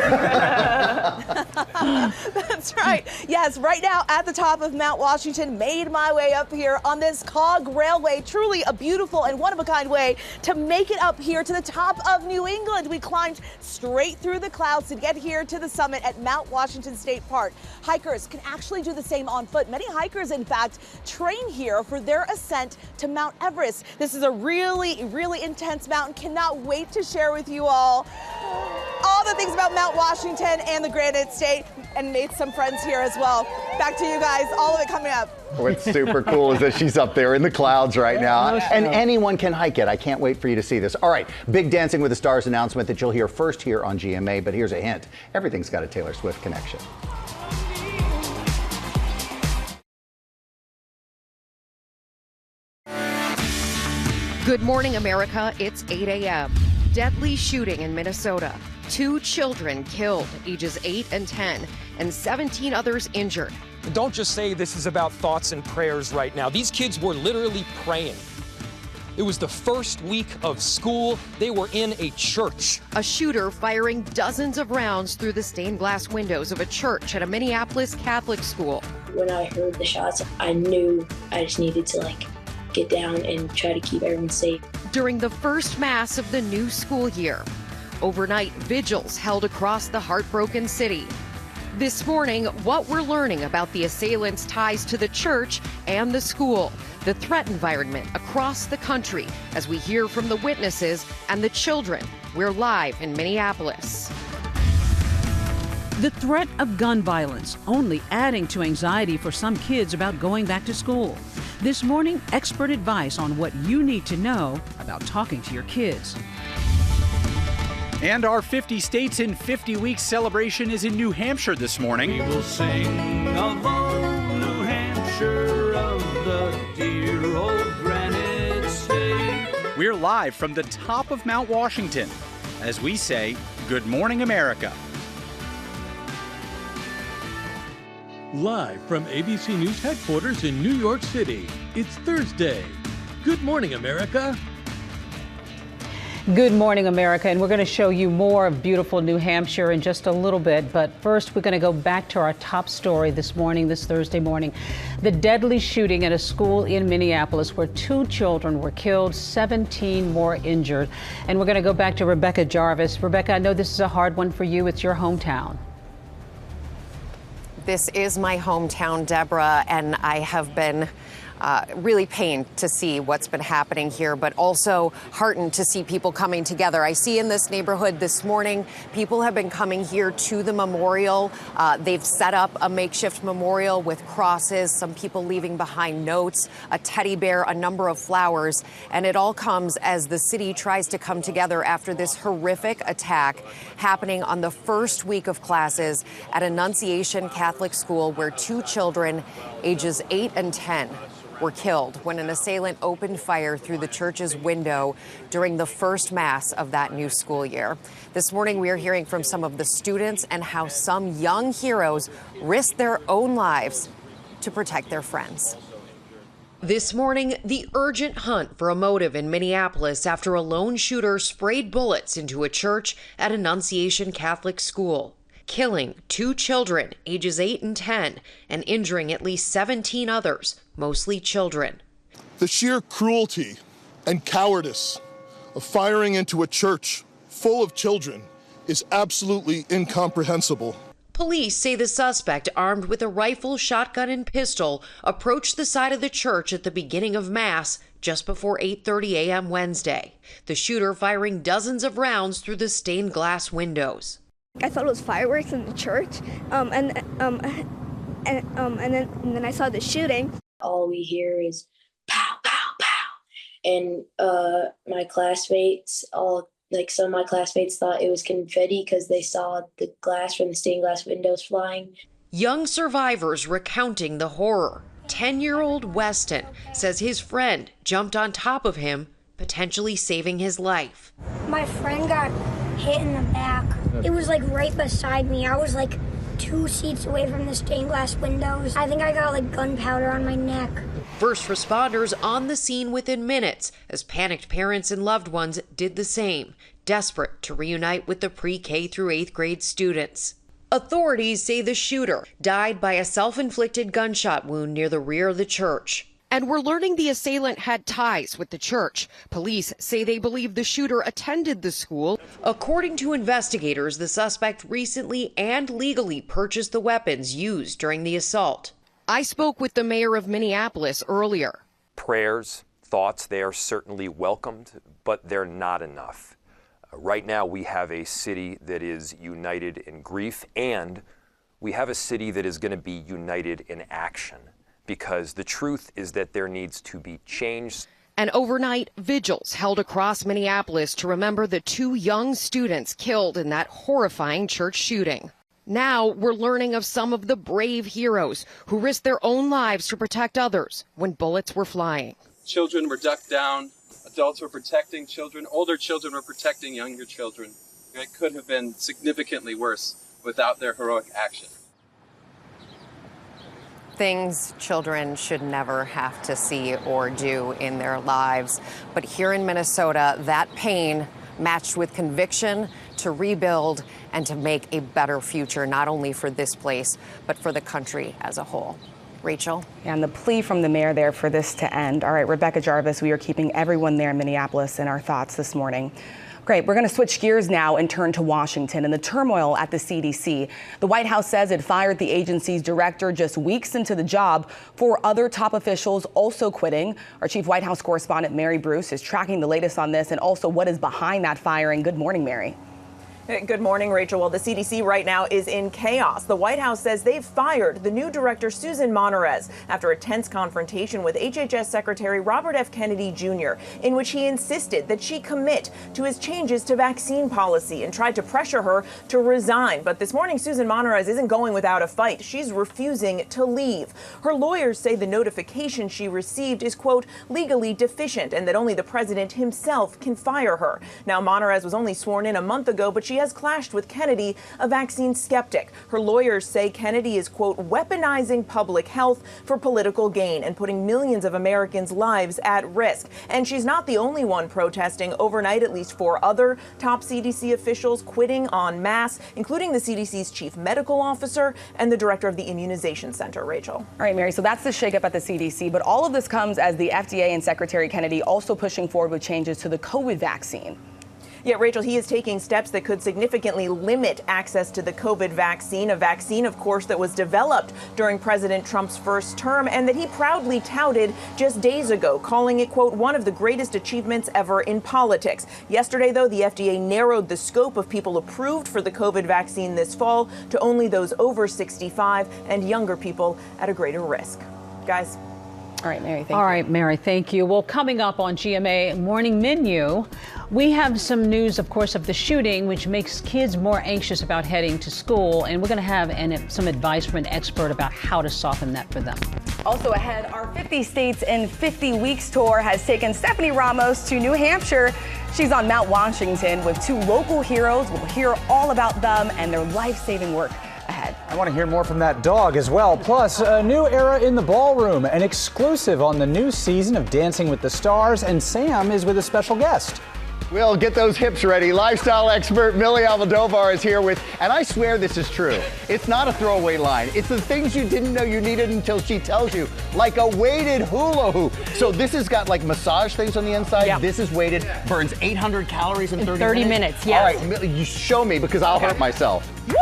That's right. Yes, right now at the top of Mount Washington, made my way up here on this cog railway. Truly a beautiful and one-of-a-kind way to make it up here to the top of New England. We climbed straight through the clouds to get here to the summit at Mount Washington State Park. Hikers can actually do the same on foot. Many hikers, in fact, train here for their ascent to Mount Everest. This is a really, really intense mountain. Cannot wait to share with you all the things about Mount Washington and the Granite State, and made some friends here as well. Back to you guys, all of it coming up. What's super cool is that she's up there in the clouds right now, No and snow. anyone can hike it. I can't wait for you to see this. All right, big Dancing with the Stars announcement that you'll hear first here on GMA, but here's a hint. Everything's got a Taylor Swift connection. Good morning, America. It's 8 a.m. Deadly shooting in Minnesota. 2 children killed, ages 8 and 10, and 17 others injured. Don't just say this is about thoughts and prayers right now. These kids were literally praying. It was the first week of school. They were in a church. A shooter firing dozens of rounds through the stained glass windows of a church at a Minneapolis Catholic school. When I heard the shots, I knew I just needed to get down and try to keep everyone safe. During the first mass of the new school year, overnight vigils held across the heartbroken city. This morning, what we're learning about the assailants' ties to the church and the school, the threat environment across the country, as we hear from the witnesses and the children. We're live in Minneapolis. The threat of gun violence only adding to anxiety for some kids about going back to school. This morning, expert advice on what you need to know about talking to your kids. And our 50 States in 50 Weeks celebration is in New Hampshire this morning. We will sing of old New Hampshire, of the dear old Granite State. We're live from the top of Mount Washington as we say, Good morning, America. Live from ABC News headquarters in New York City, it's Thursday. Good morning, America. Good morning, America, and we're going to show you more of beautiful New Hampshire in just a little bit. But first, we're going to go back to our top story this morning, this Thursday morning. The deadly shooting at a school in Minneapolis where 2 children were killed, 17 more injured. And we're going to go back to Rebecca Jarvis. Rebecca, I know this is a hard one for you. It's your hometown. This is my hometown, Deborah, and I have been really pained to see what's been happening here, but also heartened to see people coming together. I see in this neighborhood this morning, people have been coming here to the memorial. They've set up a makeshift memorial with crosses, some people leaving behind notes, a teddy bear, a number of flowers, and it all comes as the city tries to come together after this horrific attack happening on the first week of classes at Annunciation Catholic School, where 2 children, ages 8 and 10, were killed when an assailant opened fire through the church's window during the first mass of that new school year. This morning, we are hearing from some of the students and how some young heroes risked their own lives to protect their friends. This morning, the urgent hunt for a motive in Minneapolis after a lone shooter sprayed bullets into a church at Annunciation Catholic School. killing 2 children, ages 8 and 10, and injuring at least 17 others, mostly children. The sheer cruelty and cowardice of firing into a church full of children is absolutely incomprehensible. Police say the suspect, armed with a rifle, shotgun, and pistol, approached the side of the church at the beginning of Mass just before 8:30 a.m. Wednesday. The shooter firing dozens of rounds through the stained glass windows. I thought it was fireworks in the church, and then I saw the shooting. All we hear is pow, pow, pow. And my classmates some of my classmates thought it was confetti because they saw the glass from the stained glass windows flying. Young survivors recounting the horror. 10-year-old Weston says his friend jumped on top of him, potentially saving his life. My friend got hit in the back. It was like right beside me. I was like 2 seats away from the stained glass windows. I think I got like gunpowder on my neck. First responders on the scene within minutes as panicked parents and loved ones did the same, desperate to reunite with the pre-K through 8th grade students. Authorities say the shooter died by a self-inflicted gunshot wound near the rear of the church. And we're learning the assailant had ties with the church. Police say they believe the shooter attended the school. According to investigators, the suspect recently and legally purchased the weapons used during the assault. I spoke with the mayor of Minneapolis earlier. Prayers, thoughts, they are certainly welcomed, but they're not enough. Right now, we have a city that is united in grief, and we have a city that is going to be united in action, because the truth is that there needs to be change. And overnight vigils held across Minneapolis to remember the 2 young students killed in that horrifying church shooting. Now we're learning of some of the brave heroes who risked their own lives to protect others when bullets were flying. Children were ducked down, adults were protecting children, older children were protecting younger children. It could have been significantly worse without their heroic action. Things children should never have to see or do in their lives. But here in Minnesota, that pain matched with conviction to rebuild and to make a better future, not only for this place, but for the country as a whole. Rachel? And the plea from the mayor there for this to end. All right, Rebecca Jarvis, we are keeping everyone there in Minneapolis in our thoughts this morning. Great. We're going to switch gears now and turn to Washington and the turmoil at the CDC. The White House says it fired the agency's director just weeks into the job. 4 other top officials also quitting. Our chief White House correspondent, Mary Bruce, is tracking the latest on this and also what is behind that firing. Good morning, Mary. Good morning, Rachel. Well, the CDC right now is in chaos. The White House says they've fired the new director, Susan Monterez, after a tense confrontation with HHS Secretary Robert F. Kennedy Jr., in which he insisted that she commit to his changes to vaccine policy and tried to pressure her to resign. But this morning, Susan Monterez isn't going without a fight. She's refusing to leave. Her lawyers say the notification she received is, quote, legally deficient and that only the president himself can fire her. Now, Monterez was only sworn in a month ago, but she has clashed with Kennedy, a vaccine skeptic. Her lawyers say Kennedy is, quote, weaponizing public health for political gain and putting millions of Americans' lives at risk. And she's not the only one protesting. Overnight, at least 4 other top CDC officials quitting en masse, including the CDC's chief medical officer and the director of the immunization center. Rachel. All right, Mary, so that's the shakeup at the CDC. But all of this comes as the FDA and Secretary Kennedy also pushing forward with changes to the COVID vaccine. Yeah, Rachel, he is taking steps that could significantly limit access to the COVID vaccine, a vaccine, of course, that was developed during President Trump's first term and that he proudly touted just days ago, calling it, quote, one of the greatest achievements ever in politics. Yesterday, though, the FDA narrowed the scope of people approved for the COVID vaccine this fall to only those over 65 and younger people at a greater risk. Guys. All right, Mary, thank you. All right, Mary, thank you. Well, coming up on GMA Morning Menu, we have some news, of course, of the shooting, which makes kids more anxious about heading to school. And we're going to have some advice from an expert about how to soften that for them. Also ahead, our 50 States in 50 Weeks tour has taken Stephanie Ramos to New Hampshire. She's on Mount Washington with 2 local heroes. We'll hear all about them and their life-saving work ahead. I want to hear more from that dog as well. Plus, a new era in the ballroom, an exclusive on the new season of Dancing with the Stars, and Sam is with a special guest. We'll get those hips ready. Lifestyle expert Millie Almodovar is here with, and I swear this is true. It's not a throwaway line. It's the things you didn't know you needed until she tells you, like a weighted hula hoop. So this has got like massage things on the inside. Yep. This is weighted, burns 800 calories in 30 minutes. Yes. All right, Millie, you show me because I'll hurt myself. Woo!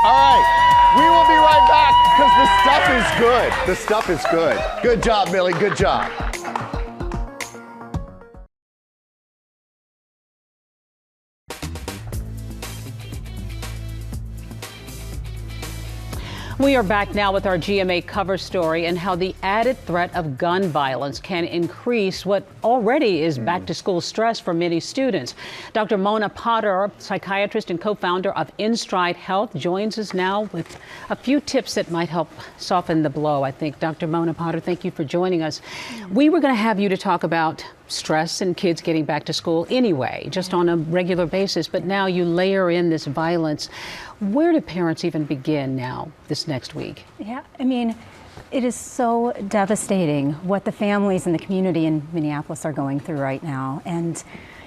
All right, we will be right back because the stuff is good. The stuff is good. Good job, Millie, good job. We are back now with our GMA cover story and how the added threat of gun violence can increase what already is back-to-school stress for many students. Dr. Mona Potter, psychiatrist and co-founder of In Stride Health, joins us now with a few tips that might help soften the blow, I think. Dr. Mona Potter, thank you for joining us. We were going to have you to talk about stress and kids getting back to school anyway, just on a regular basis, but now you layer in this violence. Where do parents even begin now this next week? Yeah, I mean, it is so devastating what the families and the community in Minneapolis are going through right now. And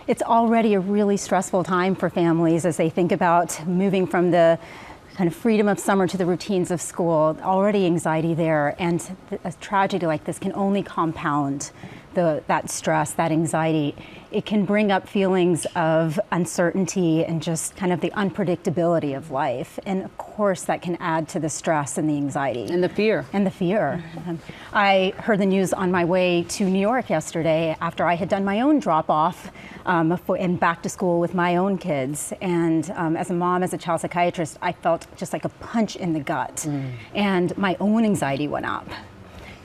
it's already a really stressful time for families as they think about moving from the kind of freedom of summer to the routines of school. Already anxiety there, and a tragedy like this can only compound that stress, that anxiety. It can bring up feelings of uncertainty and just kind of the unpredictability of life. And of course, that can add to the stress and the anxiety. And the fear. And the fear. I heard the news on my way to New York yesterday after I had done my own drop-off and back to school with my own kids. And as a mom, as a child psychiatrist, I felt just like a punch in the gut. And my own anxiety went up.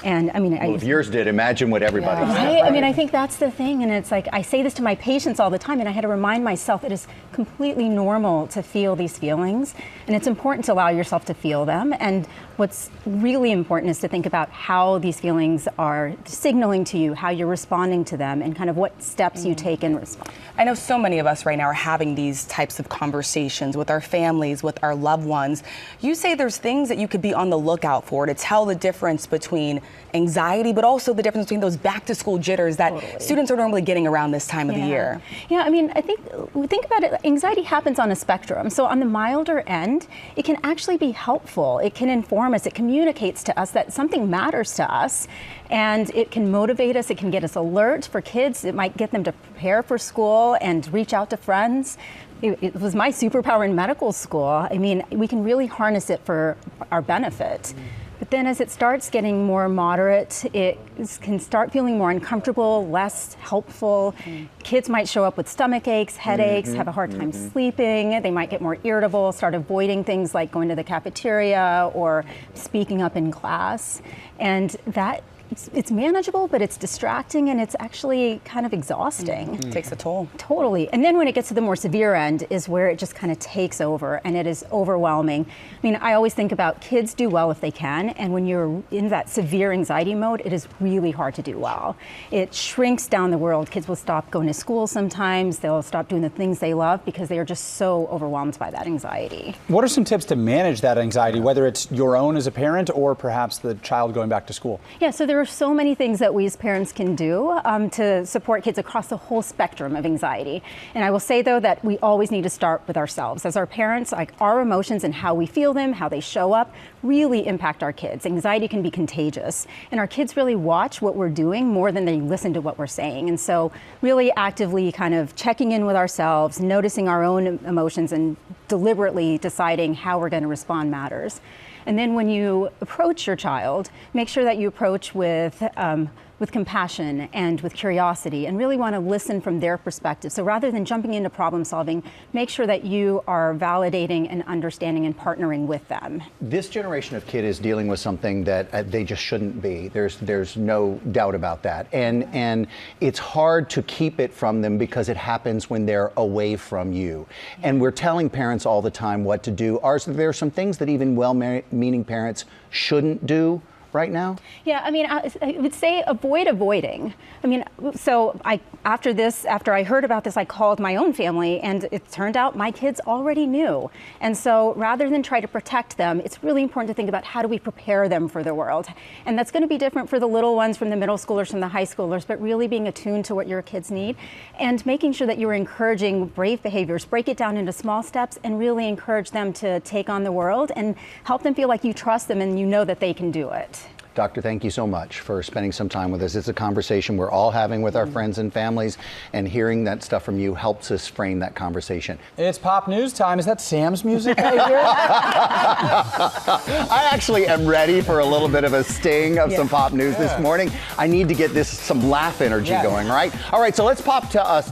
And I mean, well, if yours did, imagine what everybody said. I mean, I think that's the thing. And it's like, I say this to my patients all the time, and I had to remind myself it is completely normal to feel these feelings. And it's important to allow yourself to feel them. And what's really important is to think about how these feelings are signaling to you, how you're responding to them, and kind of what steps you take in response. I know so many of us right now are having these types of conversations with our families, with our loved ones. You say there's things that you could be on the lookout for to tell the difference between anxiety, but also the difference between those back-to-school jitters that students are normally getting around this time of the year. Yeah, I mean, I think about it, anxiety happens on a spectrum. So on the milder end, it can actually be helpful. It can inform us. It communicates to us that something matters to us, and it can motivate us. It can get us alert. For kids, it might get them to prepare for school and reach out to friends. It was my superpower in medical school. I mean, we can really harness it for our benefit. But then as it starts getting more moderate, it can start feeling more uncomfortable, less helpful. Kids might show up with stomach aches, headaches, have a hard time sleeping. They might get more irritable, start avoiding things like going to the cafeteria or speaking up in class. And that it's manageable, but it's distracting, and it's actually kind of exhausting. It takes a toll. Totally. And then when it gets to the more severe end is where it just kind of takes over, and it is overwhelming. I mean, I always think about kids do well if they can, and when you're in that severe anxiety mode, it is really hard to do well. It shrinks down the world. Kids will stop going to school sometimes. They'll stop doing the things they love because they are just so overwhelmed by that anxiety. What are some tips to manage that anxiety, whether it's your own as a parent or perhaps the child going back to school? Yeah, so there are so many things that we as parents can do to support kids across the whole spectrum of anxiety. And I will say, though, that we always need to start with ourselves. As our parents, like, our emotions and how we feel them, how they show up, really impact our kids. Anxiety can be contagious. And our kids really watch what we're doing more than they listen to what we're saying. And so really actively kind of checking in with ourselves, noticing our own emotions, and deliberately deciding how we're going to respond matters. And then when you approach your child, make sure that you approach with compassion and with curiosity, and really want to listen from their perspective. So rather than jumping into problem solving, make sure that you are validating and understanding and partnering with them. This generation of kid is dealing with something that they just shouldn't be. There's no doubt about that. And it's hard to keep it from them because it happens when they're away from you. And we're telling parents all the time what to do. There are some things that even well-meaning parents shouldn't do. right now? Yeah, I mean, I would say avoid avoiding. I mean, so after I heard about this, I called my own family, and it turned out my kids already knew. And so rather than try to protect them, it's really important to think about how do we prepare them for the world. And that's going to be different for the little ones, from the middle schoolers, from the high schoolers, but really being attuned to what your kids need and making sure that you're encouraging brave behaviors. Break it down into small steps and really encourage them to take on the world and help them feel like you trust them and you know that they can do it. Doctor, thank you so much for spending some time with us. It's a conversation we're all having with our friends and families, and hearing that stuff from you helps us frame that conversation. It's pop news time. Is that Sam's music right here? I actually am ready for a little bit of a sting of some pop news this morning. I need to get some laugh energy going, right? All right, so let's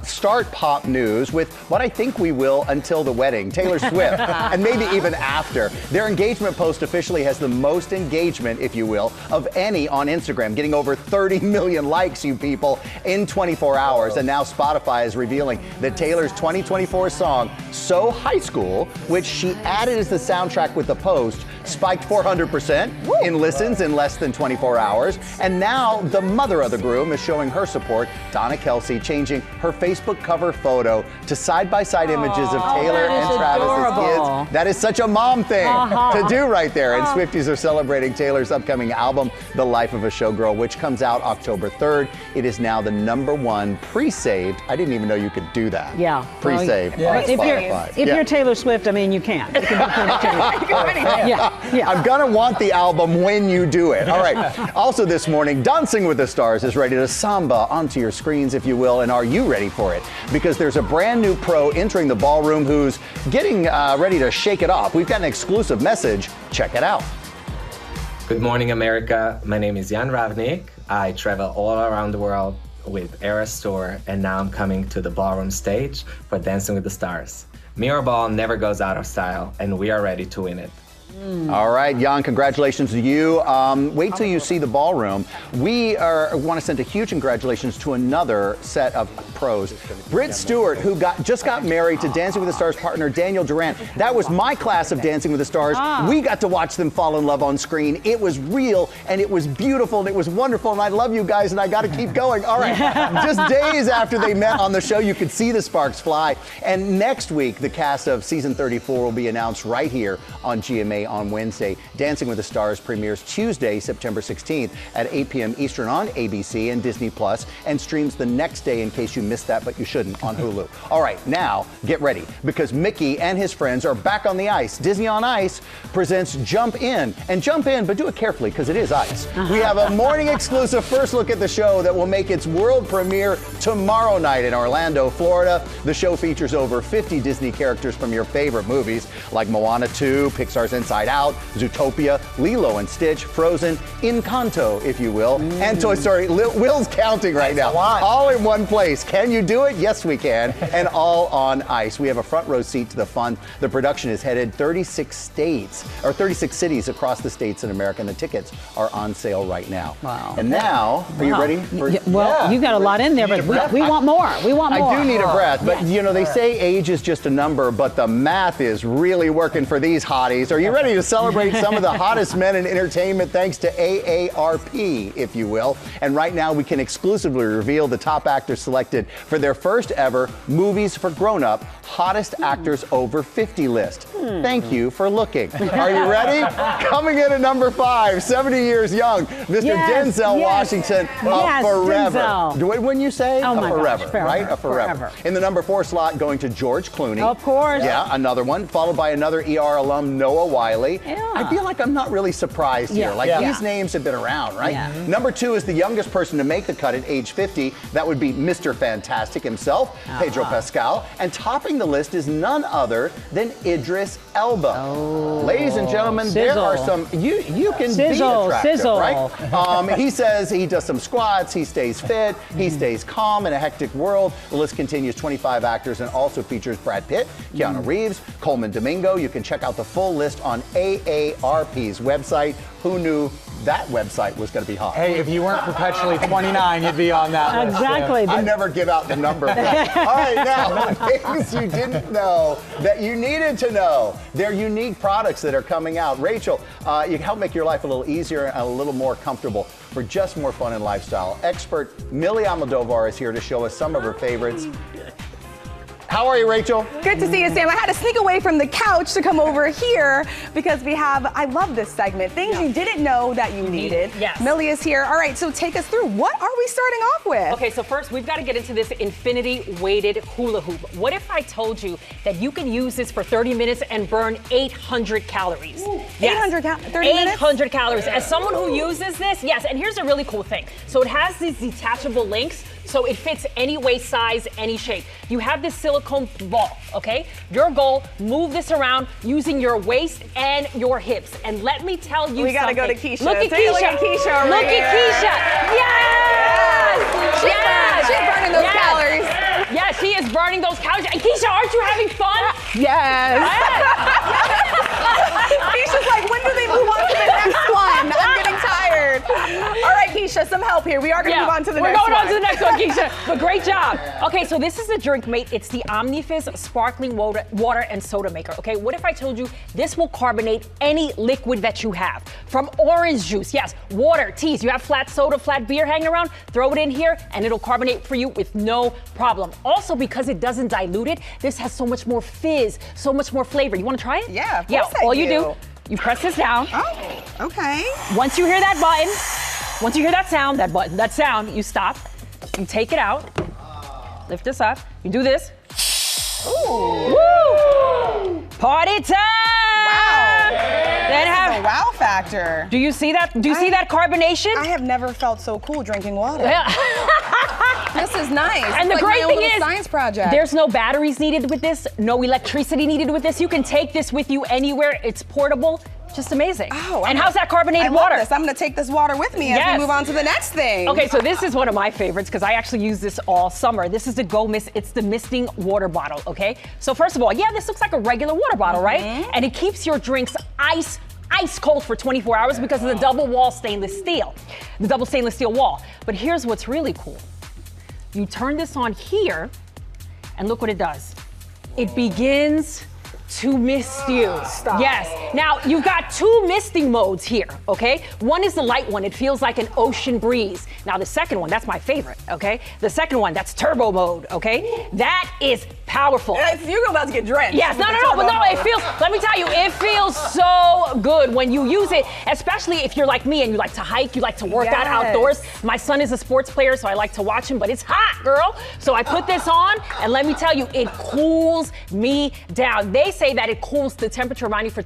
start pop news with what I think we will until the wedding. Taylor Swift, and maybe even after. Their engagement post officially has the most engagement, if you will, of any on Instagram, getting over 30 million likes, you people, in 24 hours. And now Spotify is revealing that Taylor's 2024 song, So High School, which she added as the soundtrack with the post, spiked 400% in listens in less than 24 hours. And now the mother of the groom is showing her support, Donna Kelsey, changing her Facebook cover photo to side-by-side images of Taylor and Travis's kids. That is such a mom thing to do right there. And Swifties are celebrating Taylor's upcoming album, The Life of a Showgirl, which comes out October 3rd. It is now the #1 pre-saved. I didn't even know you could do that. Yeah. Pre-saved. Well, if you're Taylor Swift, I mean, you can. You can Yeah. I'm gonna want the album when you do it. All right. Also this morning, Dancing with the Stars is ready to samba onto your screens, if you will. And are you ready for it? Because there's a brand new pro entering the ballroom who's getting ready to shake it off. We've got an exclusive message. Check it out. Good morning, America. My name is Jan Ravnik. I travel all around the world with Eras Tour, and now I'm coming to the ballroom stage for Dancing with the Stars. Mirror Ball never goes out of style, and we are ready to win it. All right, Jan, congratulations to you. Wait till you see the ballroom. We want to send a huge congratulations to another set of pros. Britt Stewart, who just got married to Dancing with the Stars partner Daniel Duran. That was my class of Dancing with the Stars. We got to watch them fall in love on screen. It was real, and it was beautiful, and it was wonderful, and I love you guys, and I got to keep going. All right, just days after they met on the show, you could see the sparks fly. And next week, the cast of season 34 will be announced right here on GMA on Wednesday. Dancing with the Stars premieres Tuesday, September 16th at 8 p.m. Eastern on ABC and Disney Plus, and streams the next day in case you missed that, but you shouldn't, on Hulu. All right, now get ready, because Mickey and his friends are back on the ice. Disney on Ice presents Jump In. And jump in, but do it carefully, because it is ice. We have a morning exclusive first look at the show that will make its world premiere tomorrow night in Orlando, Florida. The show features over 50 Disney characters from your favorite movies, like Moana 2, Pixar's Inside Out, Zootopia, Lilo and Stitch, Frozen, Encanto, if you will, and Toy Story. Will's counting right now. All in one place. Can you do it? Yes, we can. And all on ice. We have a front row seat to the fun. The production is headed 36 cities across the states in America, and the tickets are on sale right now. Wow. And now, are you ready? You got a lot in there, but we want more. We want more. I do need a breath, but you know, they say age is just a number, but the math is really working for these hotties. Are you ready to celebrate some of the hottest men in entertainment thanks to AARP, if you will? And right now we can exclusively reveal the top actors selected for their first ever Movies for Grown-Up Hottest Actors Over 50 list. Thank you for looking. Are you ready? Coming in at number 5, 70 years young, Mr. Denzel Washington of Forever. Denzel. Wouldn't you say? Oh my Forever, gosh, right? A Forever. In the number 4 slot, going to George Clooney. Of course. Yeah, another one, followed by another ER alum, Noah Wiley. I feel like I'm not really surprised here. These names have been around, right? Number 2 is the youngest person to make the cut at age 50. That would be Mr. Fantastic himself, Pedro Pascal. And topping the list is none other than Idris Elba. Ladies and gentlemen, there are some, you can be attractive, right? He says he does some squats, he stays fit, he stays calm in a hectic world. The list continues 25 actors and also features Brad Pitt, Keanu Reeves, Coleman Domingo. You can check out the full list on AARP's website. Who knew that website was going to be hot. Hey, if you weren't perpetually 29, you'd be on that list. Exactly. I never give out the number. All right, now, things you didn't know that you needed to know. They're unique products that are coming out. Rachel, you can help make your life a little easier and a little more comfortable for just more fun and lifestyle. Expert Millie Almodovar is here to show us some of her favorites. How are you, Rachel? Good to see you, Sam. I had to sneak away from the couch to come over here because I love this segment, things you didn't know that you needed. Yes. Millie is here. All right, so take us through. What are we starting off with? Okay, so first we've got to get into this infinity weighted hula hoop. What if I told you that you can use this for 30 minutes and burn 800 calories? Ooh, Yes. 30 minutes? 800 calories. As someone who uses this, yes, and here's a really cool thing. So it has these detachable links. So it fits any waist size, any shape. You have this silicone ball, okay? Your goal, move this around using your waist and your hips. And let me tell you We gotta something. go to Keisha. Look at Take a Keisha. look at Keisha over Look here. at Keisha. Yes! She's burning those calories. Yes, she is burning those calories. And Keisha, aren't you having fun? Yes. Keisha's like, when do they move on to the next one? I'm getting tired. All right, Keisha, some help here. We are going to move on to the next one. We're going on to the next one, Keisha. But great job. Okay, so this is a drink mate. It's the OmniFizz sparkling water and soda maker. Okay, what if I told you this will carbonate any liquid that you have? From orange juice, yes, water, teas. You have flat soda, flat beer hanging around, throw it in here and it'll carbonate for you with no problem. Also, because it doesn't dilute it, this has so much more fizz, so much more flavor. You want to try it? Yeah, of course I all do. you do, you press this down. Oh, okay. Once you hear that button, once you hear that sound, that sound, you stop, you take it out, lift this up, you do this. Ooh. Woo! Party time! Wow. Then This is a wow factor. Do you see that? Do you see that carbonation? I have never felt so cool drinking water. Yeah. This is nice. And It's the like great my own thing little is, science project. there's no batteries needed with this, no electricity needed with this. You can take this with you anywhere. It's portable. Just amazing. Oh, and how's that carbonated water? Love this. I'm going to take this water with me as we move on to the next thing. Okay, so this is one of my favorites because I actually use this all summer. This is the Go Mist. It's the misting water bottle, okay? So first of all, yeah, this looks like a regular water bottle, right? And it keeps your drinks ice cold for 24 hours because of the double stainless steel wall. But here's what's really cool. You turn this on here and look what it does. It begins to mist you. Stop. Yes. Now, you've got two misting modes here, okay? One is the light one. It feels like an ocean breeze. Now, the second one, that's my favorite, okay? The second one, that's turbo mode, okay? That is powerful. You're about to get drenched. Yes, no, but no, it feels, let me tell you, it feels so good when you use it, especially if you're like me and you like to hike, you like to work out outdoors. My son is a sports player, so I like to watch him, but it's hot, girl. So I put this on, and let me tell you, it cools me down. They say that it cools the temperature around you for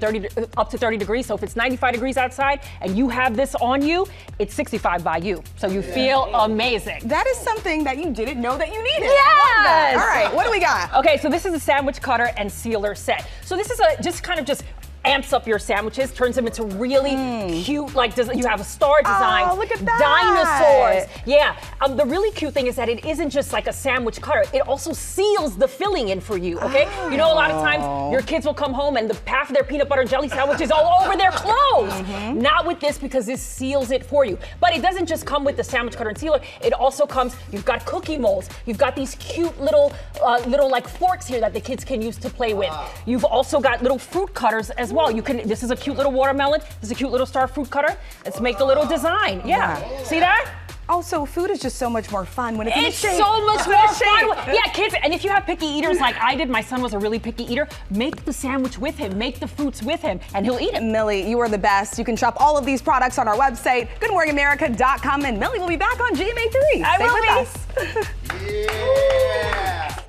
up to 30 degrees. So if it's 95 degrees outside and you have this on you, it's 65 by you. So you feel amazing. That is something that you didn't know that you needed. Yes! I love that. All right, what do we got? Okay, so this is a sandwich cutter and sealer set. So this is just amps up your sandwiches, turns them into really cute, like you have a star design. Oh, look at that. Dinosaurs. Yeah, the really cute thing is that it isn't just like a sandwich cutter. It also seals the filling in for you, okay? Oh. You know, a lot of times your kids will come home and half of their peanut butter and jelly sandwich is all over their clothes. Not with this because this seals it for you. But it doesn't just come with the sandwich cutter and sealer. It also comes, you've got cookie molds. You've got these cute little like forks here that the kids can use to play with. You've also got little fruit cutters as well. This is a cute little watermelon. This is a cute little star fruit cutter. Let's make a little design. Yeah. See that? Also, food is just so much more fun when it's in a shape. So much more fun. Yeah, kids, and if you have picky eaters like I did, my son was a really picky eater, make the sandwich with him, make the fruits with him, and he'll eat it. Millie, you are the best. You can shop all of these products on our website, goodmorningamerica.com, and Millie will be back on GMA3. I Stay will with be. us. Yeah.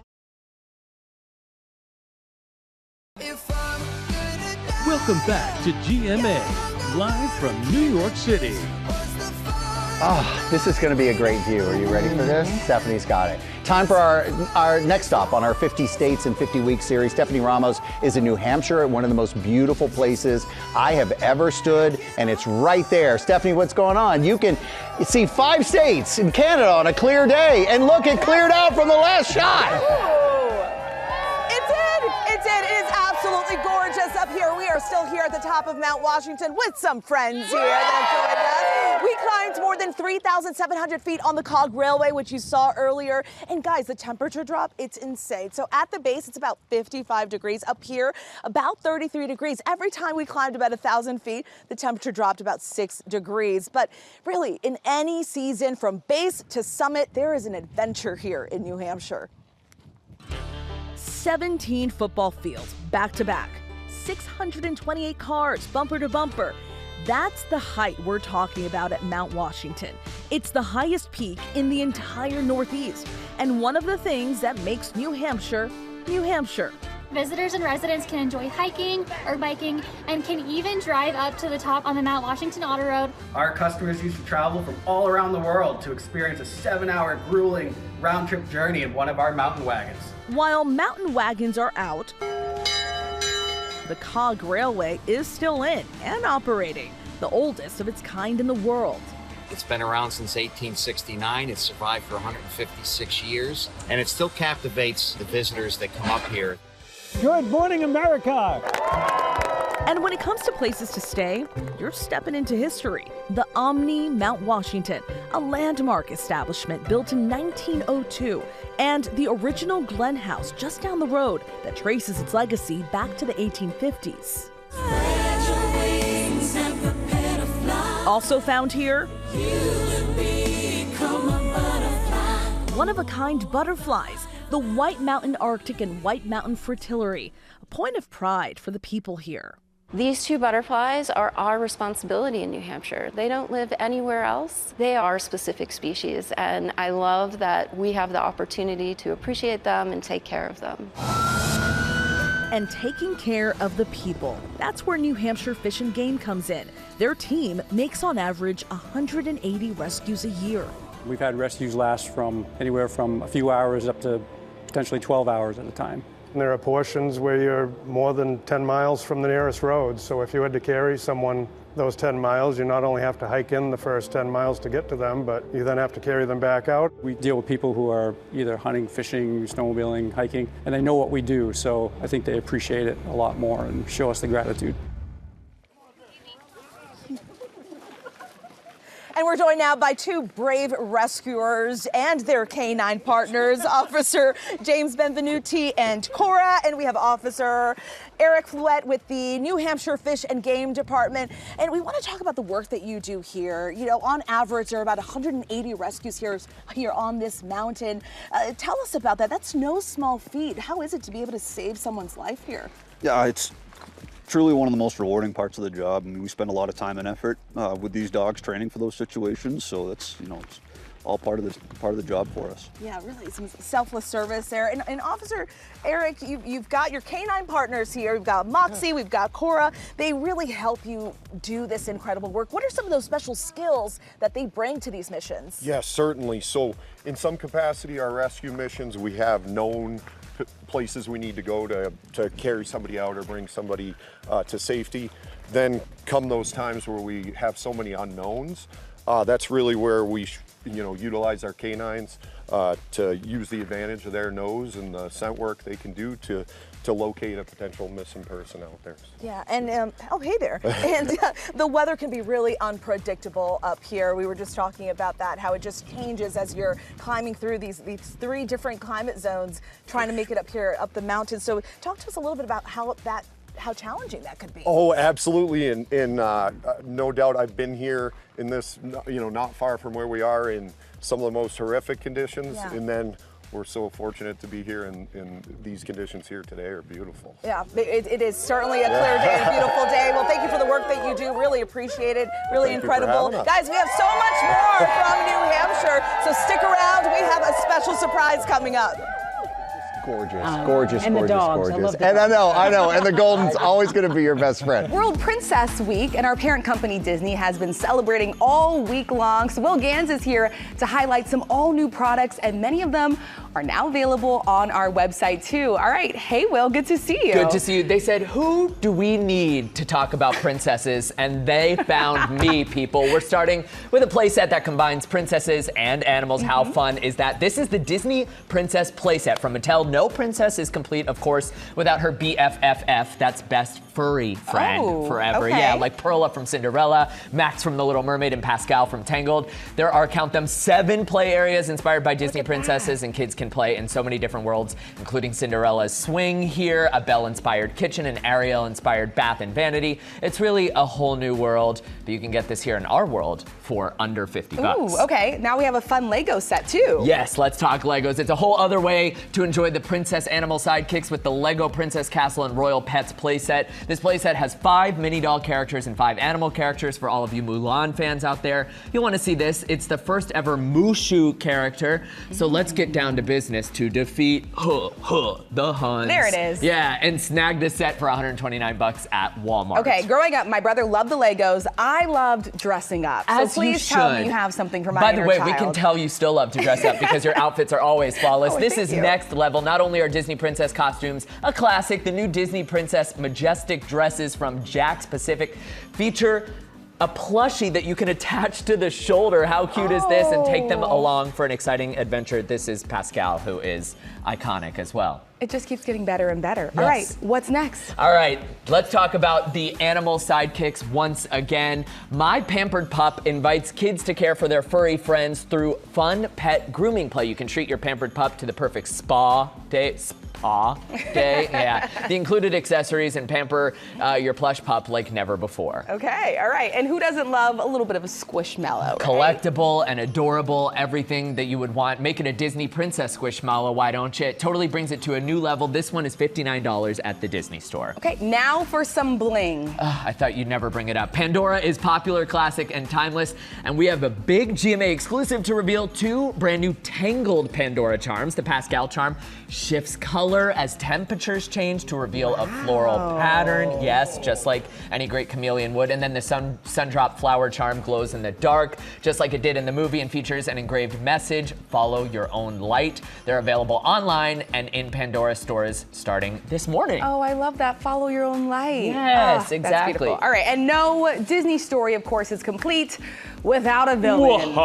Welcome back to GMA, live from New York City. Oh, this is going to be a great view. Are you ready for this? Stephanie's got it. Time for our next stop on our 50 States in 50 Weeks series. Stephanie Ramos is in New Hampshire at one of the most beautiful places I have ever stood, and it's right there. Stephanie, what's going on? You can see 5 states in Canada on a clear day, and look, it cleared out from the last shot. It did. It is absolutely gorgeous up here. We are still here at the top of Mount Washington with some friends here that have joined us. We climbed more than 3,700 feet on the Cog Railway, which you saw earlier. And guys, the temperature drop, it's insane. So at the base, it's about 55 degrees. Up here, about 33 degrees. Every time we climbed about 1,000 feet, the temperature dropped about 6 degrees. But really, in any season, from base to summit, there is an adventure here in New Hampshire. 17 football fields, back to back. 628 cars, bumper to bumper. That's the height we're talking about at Mount Washington. It's the highest peak in the entire Northeast, and one of the things that makes New Hampshire, New Hampshire. Visitors and residents can enjoy hiking or biking and can even drive up to the top on the Mount Washington Auto Road. Our customers used to travel from all around the world to experience a 7-hour grueling round-trip journey in one of our mountain wagons. While mountain wagons are out, the Cog Railway is still in and operating, the oldest of its kind in the world. It's been around since 1869. It's survived for 156 years, and it still captivates the visitors that come up here. Good morning, America! And when it comes to places to stay, you're stepping into history. The Omni Mount Washington, a landmark establishment built in 1902, and the original Glen House just down the road that traces its legacy back to the 1850s. Also found here, one-of-a-kind butterflies, the White Mountain Arctic and White Mountain Fritillary, a point of pride for the people here. These two butterflies are our responsibility in New Hampshire. They don't live anywhere else. They are specific species, and I love that we have the opportunity to appreciate them and take care of them. And taking care of the people. That's where New Hampshire Fish and Game comes in. Their team makes on average 180 rescues a year. We've had rescues last from anywhere from a few hours up to potentially 12 hours at a time. And there are portions where you're more than 10 miles from the nearest road, so if you had to carry someone those 10 miles, you not only have to hike in the first 10 miles to get to them, but you then have to carry them back out. We deal with people who are either hunting, fishing, snowmobiling, hiking, and they know what we do, so I think they appreciate it a lot more and show us the gratitude. And we're joined now by two brave rescuers and their canine partners, Officer James Benvenuti and Cora, and we have Officer Eric Flouette with the New Hampshire Fish and Game Department. And we want to talk about the work that you do here. You know, on average, there are about 180 rescues here on this mountain. Tell us about that. That's no small feat. How is it to be able to save someone's life here? Yeah, it's truly one of the most rewarding parts of the job. I mean, we spend a lot of time and effort with these dogs training for those situations, so that's, you know, it's all part of the job for us. Yeah, really, some selfless service there. And Officer Eric, you've got your canine partners here. We've got Moxie, we've got Cora. They really help you do this incredible work. What are some of those special skills that they bring to these missions? Yes, certainly. So in some capacity, our rescue missions, we have known places we need to go to carry somebody out or bring somebody to safety. Then come those times where we have so many unknowns. That's really where we utilize our canines to use the advantage of their nose and the scent work they can do to locate a potential missing person out there. Yeah, and oh, hey there. And the weather can be really unpredictable up here. We were just talking about that, how it just changes as you're climbing through these 3 different climate zones, trying to make it up here, up the mountain. So talk to us a little bit about how challenging that could be. Oh, absolutely, and no doubt I've been here in this, not far from where we are in some of the most horrific conditions, and then we're so fortunate to be here, and these conditions here today are beautiful. Yeah, it is certainly a clear day, a beautiful day. Well, thank you for the work that you do. Really appreciate it. Really incredible. Guys, we have so much more from New Hampshire, so stick around. We have a special surprise coming up. Gorgeous, and gorgeous, the dogs. gorgeous. I love the and dogs. I know, and the golden's always going to be your best friend. World Princess Week, and our parent company Disney has been celebrating all week long. So Will Gans is here to highlight some all-new products, and many of them are now available on our website too. All right, hey Will, good to see you. Good to see you. They said, who do we need to talk about princesses? And they found me, people. We're starting with a playset that combines princesses and animals. How fun is that? This is the Disney Princess playset from Mattel No princess is complete, of course, without her BFFF. That's best furry friend forever. Okay. Yeah, like Perla from Cinderella, Max from The Little Mermaid, and Pascal from Tangled. There are, count them, 7 play areas inspired by Disney princesses, and kids can play in so many different worlds, including Cinderella's swing here, a Belle-inspired kitchen, an Ariel-inspired bath and vanity. It's really a whole new world, but you can get this here in our world for under $50. Ooh, okay. Now we have a fun Lego set too. Yes, let's talk Legos. It's a whole other way to enjoy the princess animal sidekicks with the Lego Princess Castle and Royal Pets playset. This playset has 5 mini doll characters and 5 animal characters for all of you Mulan fans out there. You'll want to see this. It's the first ever Mushu character. So let's get down to business to defeat the Huns. There it is. Yeah, and snag this set for $129 at Walmart. Okay, growing up, my brother loved the Legos. I loved dressing up. As so please you tell me should. you have something for my By the inner way, child. we can tell you still love to dress up because your outfits are always flawless. Oh, This thank is you. next level. Not only are Disney princess costumes a classic, the new Disney Princess Majestic dresses from Jack's Pacific feature a plushie that you can attach to the shoulder. How cute is this? And take them along for an exciting adventure. This is Pascal, who is iconic as well. It just keeps getting better and better. Yes. All right, what's next? All right, let's talk about the animal sidekicks once again. My Pampered Pup invites kids to care for their furry friends through fun pet grooming play. You can treat your pampered pup to the perfect spa day. Yeah. The included accessories and pamper your plush pup like never before. Okay, all right. And who doesn't love a little bit of a squishmallow? Collectible and adorable, everything that you would want. Make it a Disney princess squishmallow, why don't you? It totally brings it to a new level. This one is $59 at the Disney store. Okay, now for some bling. I thought you'd never bring it up. Pandora is popular, classic, and timeless, and we have a big GMA exclusive to reveal 2 brand new Tangled Pandora charms. The Pascal charm shifts color as temperatures change to reveal a floral pattern. Yes, just like any great chameleon would. And then the Sundrop flower charm glows in the dark, just like it did in the movie, and features an engraved message, follow your own light. They're available online and in Pandora stores starting this morning. Oh, I love that. Follow your own light. Yes, That's exactly. beautiful. All right, and no Disney story, of course, is complete without a villain.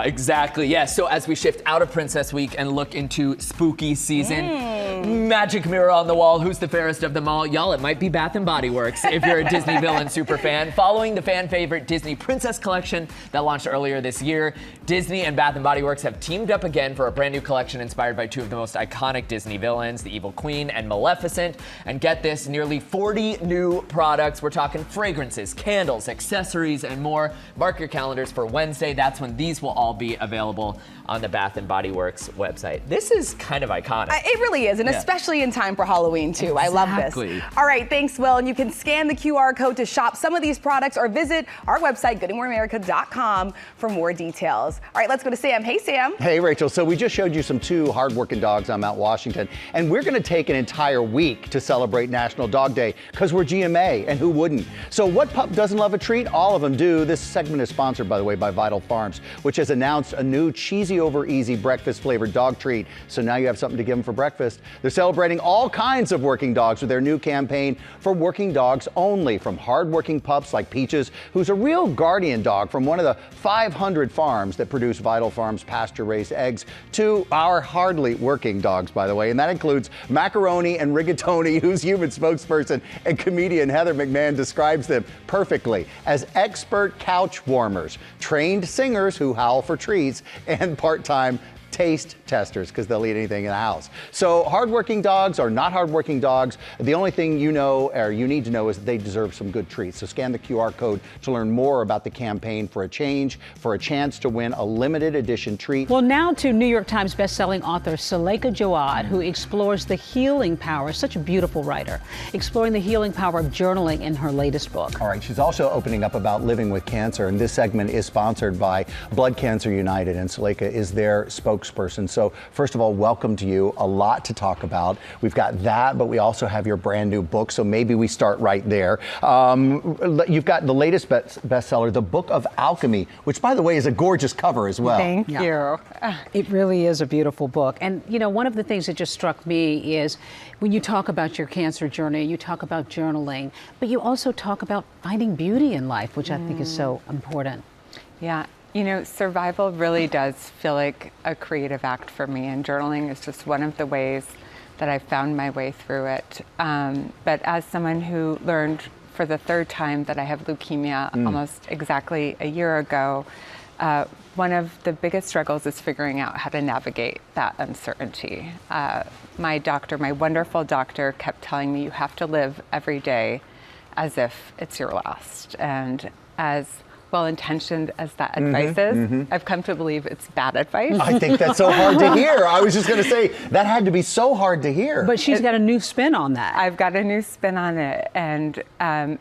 Exactly, yes. So as we shift out of Princess Week and look into spooky season, magic mirror on the wall, who's the fairest of them all? Y'all, it might be Bath & Body Works if you're a Disney villain super fan. Following the fan favorite Disney Princess collection that launched earlier this year, Disney and Bath & Body Works have teamed up again for a brand new collection inspired by 2 of the most iconic Disney villains, the Evil Queen and Maleficent. And get this, nearly 40 new products. We're talking fragrances, candles, accessories, and more. Mark your calendars for Wednesday. That's when these will all be available on the Bath & Body Works website. This is kind of iconic. It really is, and especially in time for Halloween, too. I love this. All right, thanks, Will. And you can scan the QR code to shop some of these products or visit our website, goodandmoreamerica.com, for more details. All right, let's go to Sam. Hey, Sam. Hey, Rachel. So we just showed you some 2 hardworking dogs on Mount Washington, and we're going to take an entire week to celebrate National Dog Day because we're GMA, and who wouldn't? So what pup doesn't love a treat? All of them do. This segment is sponsored, by the way, by Vital Farms, which has announced a new cheesy over easy breakfast flavored dog treat. So now you have something to give them for breakfast. They're celebrating all kinds of working dogs with their new campaign for working dogs only, from hardworking pups like Peaches, who's a real guardian dog from one of the 500 farms that produce Vital Farms pasture-raised eggs, to our hardly working dogs, by the way. And that includes Macaroni and Rigatoni, whose human spokesperson and comedian Heather McMahon describes them perfectly as expert couch warmers, trained singers who howl for treats, and part-time taste testers, because they'll eat anything in the house. So hardworking dogs are not hardworking dogs. The only thing you know, or you need to know, is that they deserve some good treats. So scan the QR code to learn more about the campaign for a change, for a chance to win a limited edition treat. Well, now to New York Times bestselling author Suleika Jaouad, who explores the healing power, such a beautiful writer, exploring the healing power of journaling in her latest book. All right, she's also opening up about living with cancer, and this segment is sponsored by Blood Cancer United, and Suleika is their spokesperson. So first of all, welcome to you. A lot to talk about. We've got that, but we also have your brand new book, so maybe we start right there. You've got the latest bestseller, The Book of Alchemy, which, by the way, is a gorgeous cover as well. Thank you. It really is a beautiful book. And, you know, one of the things that just struck me is when you talk about your cancer journey, you talk about journaling, but you also talk about finding beauty in life, which I think is so important. Yeah. You know, survival really does feel like a creative act for me, and journaling is just one of the ways that I've found my way through it. But as someone who learned for the third time that I have leukemia almost exactly a year ago, one of the biggest struggles is figuring out how to navigate that uncertainty. My doctor, my wonderful doctor, kept telling me you have to live every day as if it's your last. And as well-intentioned as that advice is, I've come to believe it's bad advice. I think that's so hard to hear. I was just going to say, that had to be so hard to hear. But she's got a new spin on that. I've got a new spin on it. And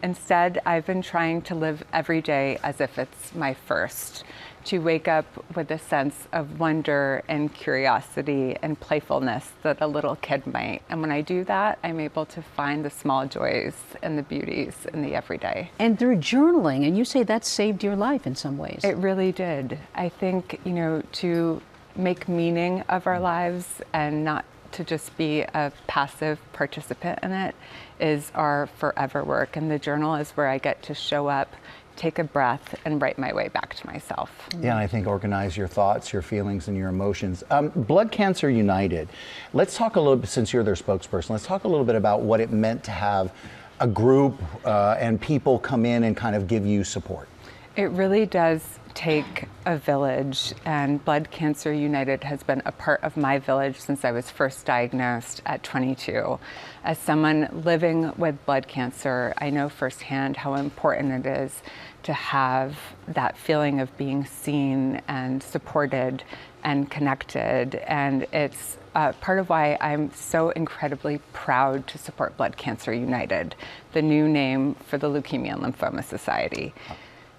instead, I've been trying to live every day as if it's my first, to wake up with a sense of wonder and curiosity and playfulness that a little kid might. And when I do that, I'm able to find the small joys and the beauties in the everyday. And through journaling, and you say that saved your life in some ways. It really did. I think, you know, to make meaning of our lives and not to just be a passive participant in it is our forever work. And the journal is where I get to show up, take a breath, and write my way back to myself. Yeah, and I think organize your thoughts, your feelings, and your emotions. Blood Cancer United, let's talk a little bit, since you're their spokesperson, let's talk a little bit about what it meant to have a group and people come in and kind of give you support. It really does take a village, and Blood Cancer United has been a part of my village since I was first diagnosed at 22. As someone living with blood cancer, I know firsthand how important it is to have that feeling of being seen and supported and connected. And it's part of why I'm so incredibly proud to support Blood Cancer United, the new name for the Leukemia and Lymphoma Society.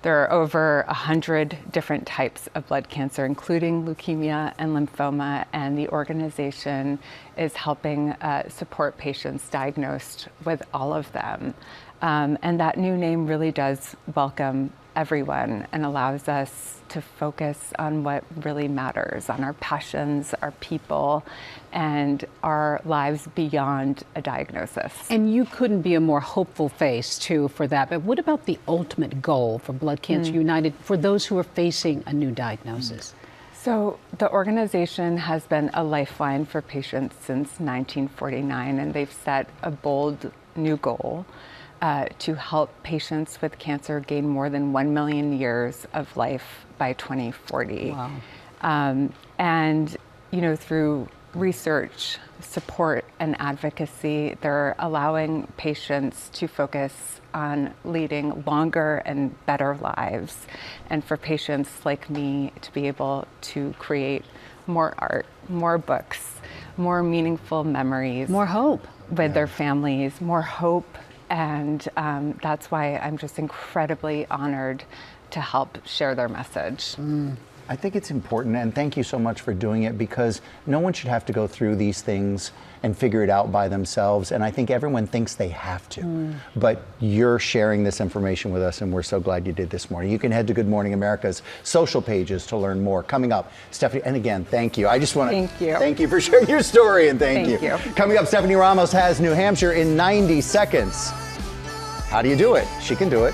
There are over 100 different types of blood cancer, including leukemia and lymphoma, and the organization is helping support patients diagnosed with all of them. And that new name really does welcome everyone and allows us to focus on what really matters, on our passions, our people, and our lives beyond a diagnosis. And you couldn't be a more hopeful face, too, for that. But what about the ultimate goal for Blood Cancer United for those who are facing a new diagnosis? So the organization has been a lifeline for patients since 1949, and they've set a bold new goal to help patients with cancer gain more than 1 million years of life by 2040. Wow. And, you know, through research, support, and advocacy, they're allowing patients to focus on leading longer and better lives, and for patients like me to be able to create more art, more books, more meaningful memories. More hope. With their families, more hope. And that's why I'm just incredibly honored to help share their message. I think it's important, and thank you so much for doing it, because no one should have to go through these things and figure it out by themselves. And I think everyone thinks they have to. But you're sharing this information with us, and we're so glad you did this morning. You can head to Good Morning America's social pages to learn more. Coming up, Stephanie, and again, thank you. I just want to thank you for sharing your story, and thank you. Coming up, Stephanie Ramos has New Hampshire in 90 seconds. How do you do it? She can do it.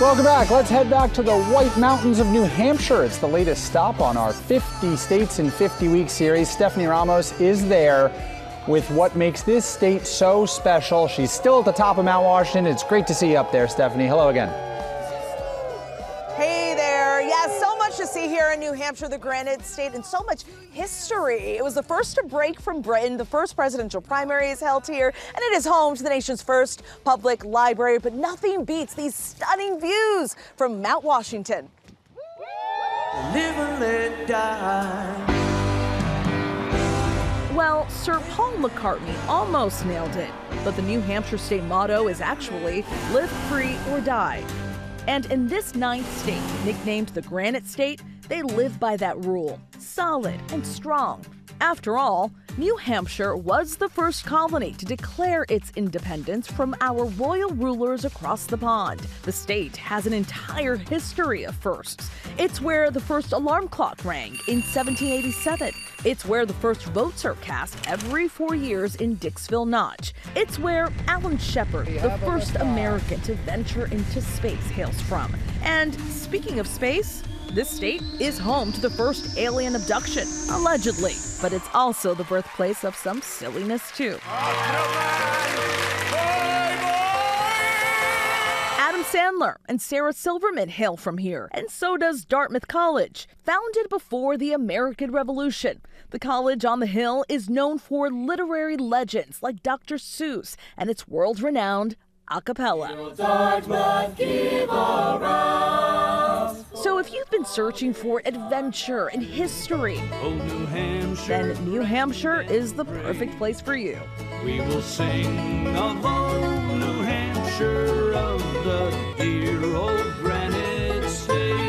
Welcome back. Let's head back to the White Mountains of New Hampshire. It's the latest stop on our 50 States in 50 Weeks series. Stephanie Ramos is there with what makes this state so special. She's still at the top of Mount Washington. It's great to see you up there, Stephanie. Hello again. Hey there. Yes, so much to see here in New Hampshire, the Granite State, and so much history. It was the first to break from Britain. The first presidential primary is held here, and it is home to the nation's first public library. But nothing beats these stunning views from Mount Washington. Live and let die. Well, Sir Paul McCartney almost nailed it, but the New Hampshire state motto is actually live free or die. And in this ninth state, nicknamed the Granite State, they live by that rule, solid and strong. After all, New Hampshire was the first colony to declare its independence from our royal rulers across the pond. The state has an entire history of firsts. It's where the first alarm clock rang in 1787. It's where the first votes are cast every 4 years in Dixville Notch. It's where Alan Shepard, the first American to venture into space, hails from. And speaking of space, this state is home to the first alien abduction, allegedly. But it's also the birthplace of some silliness, too. Adam Sandler and Sarah Silverman hail from here, and so does Dartmouth College. Founded before the American Revolution, the college on the hill is known for literary legends like Dr. Seuss and its world-renowned a cappella. So if you've been searching for adventure and history, then New Hampshire is the perfect place for you. We will sing of old New Hampshire, of the dear old granite state.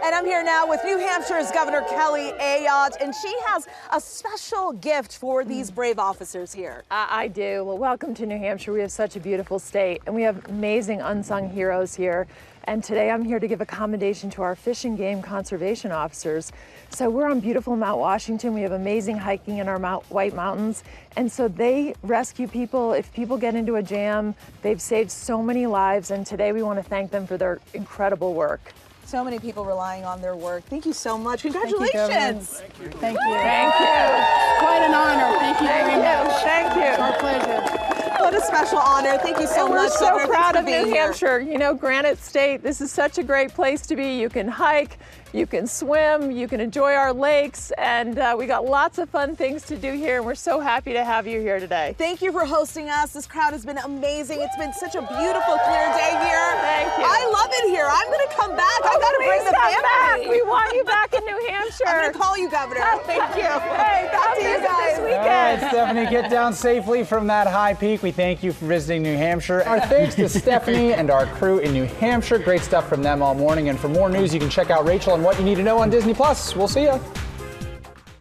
And I'm here now with New Hampshire's Governor Kelly Ayotte, and she has a special gift for these brave officers here. I do. Well, welcome to New Hampshire. We have such a beautiful state, and we have amazing unsung heroes here. And today I'm here to give a commendation to our fish and game conservation officers. So we're on beautiful Mount Washington. We have amazing hiking in our White Mountains. And so they rescue people. If people get into a jam, they've saved so many lives. And today we want to thank them for their incredible work. So many people relying on their work. Thank you so much. Congratulations. Thank you. Thank you. Thank you. Quite an honor. Thank you very much. Thank you. It's our pleasure. What a special honor. Thank you so much. We're so proud of New Hampshire. You know, Granite State, this is such a great place to be. You can hike, you can swim, you can enjoy our lakes, and we got lots of fun things to do here, and we're so happy to have you here today. Thank you for hosting us. This crowd has been amazing. It's been such a beautiful, clear day here. Thank you. I love it here. I'm going to come back. I got to bring the family. Back. We want you back in New Hampshire. I'm going to call you, Governor. Thank you. Hey, back to you guys. This weekend. All right, Stephanie, get down safely from that high peak. We thank you for visiting New Hampshire. Our thanks to Stephanie and our crew in New Hampshire. Great stuff from them all morning. And for more news, you can check out Rachel and What You Need to Know on Disney+. We'll see you.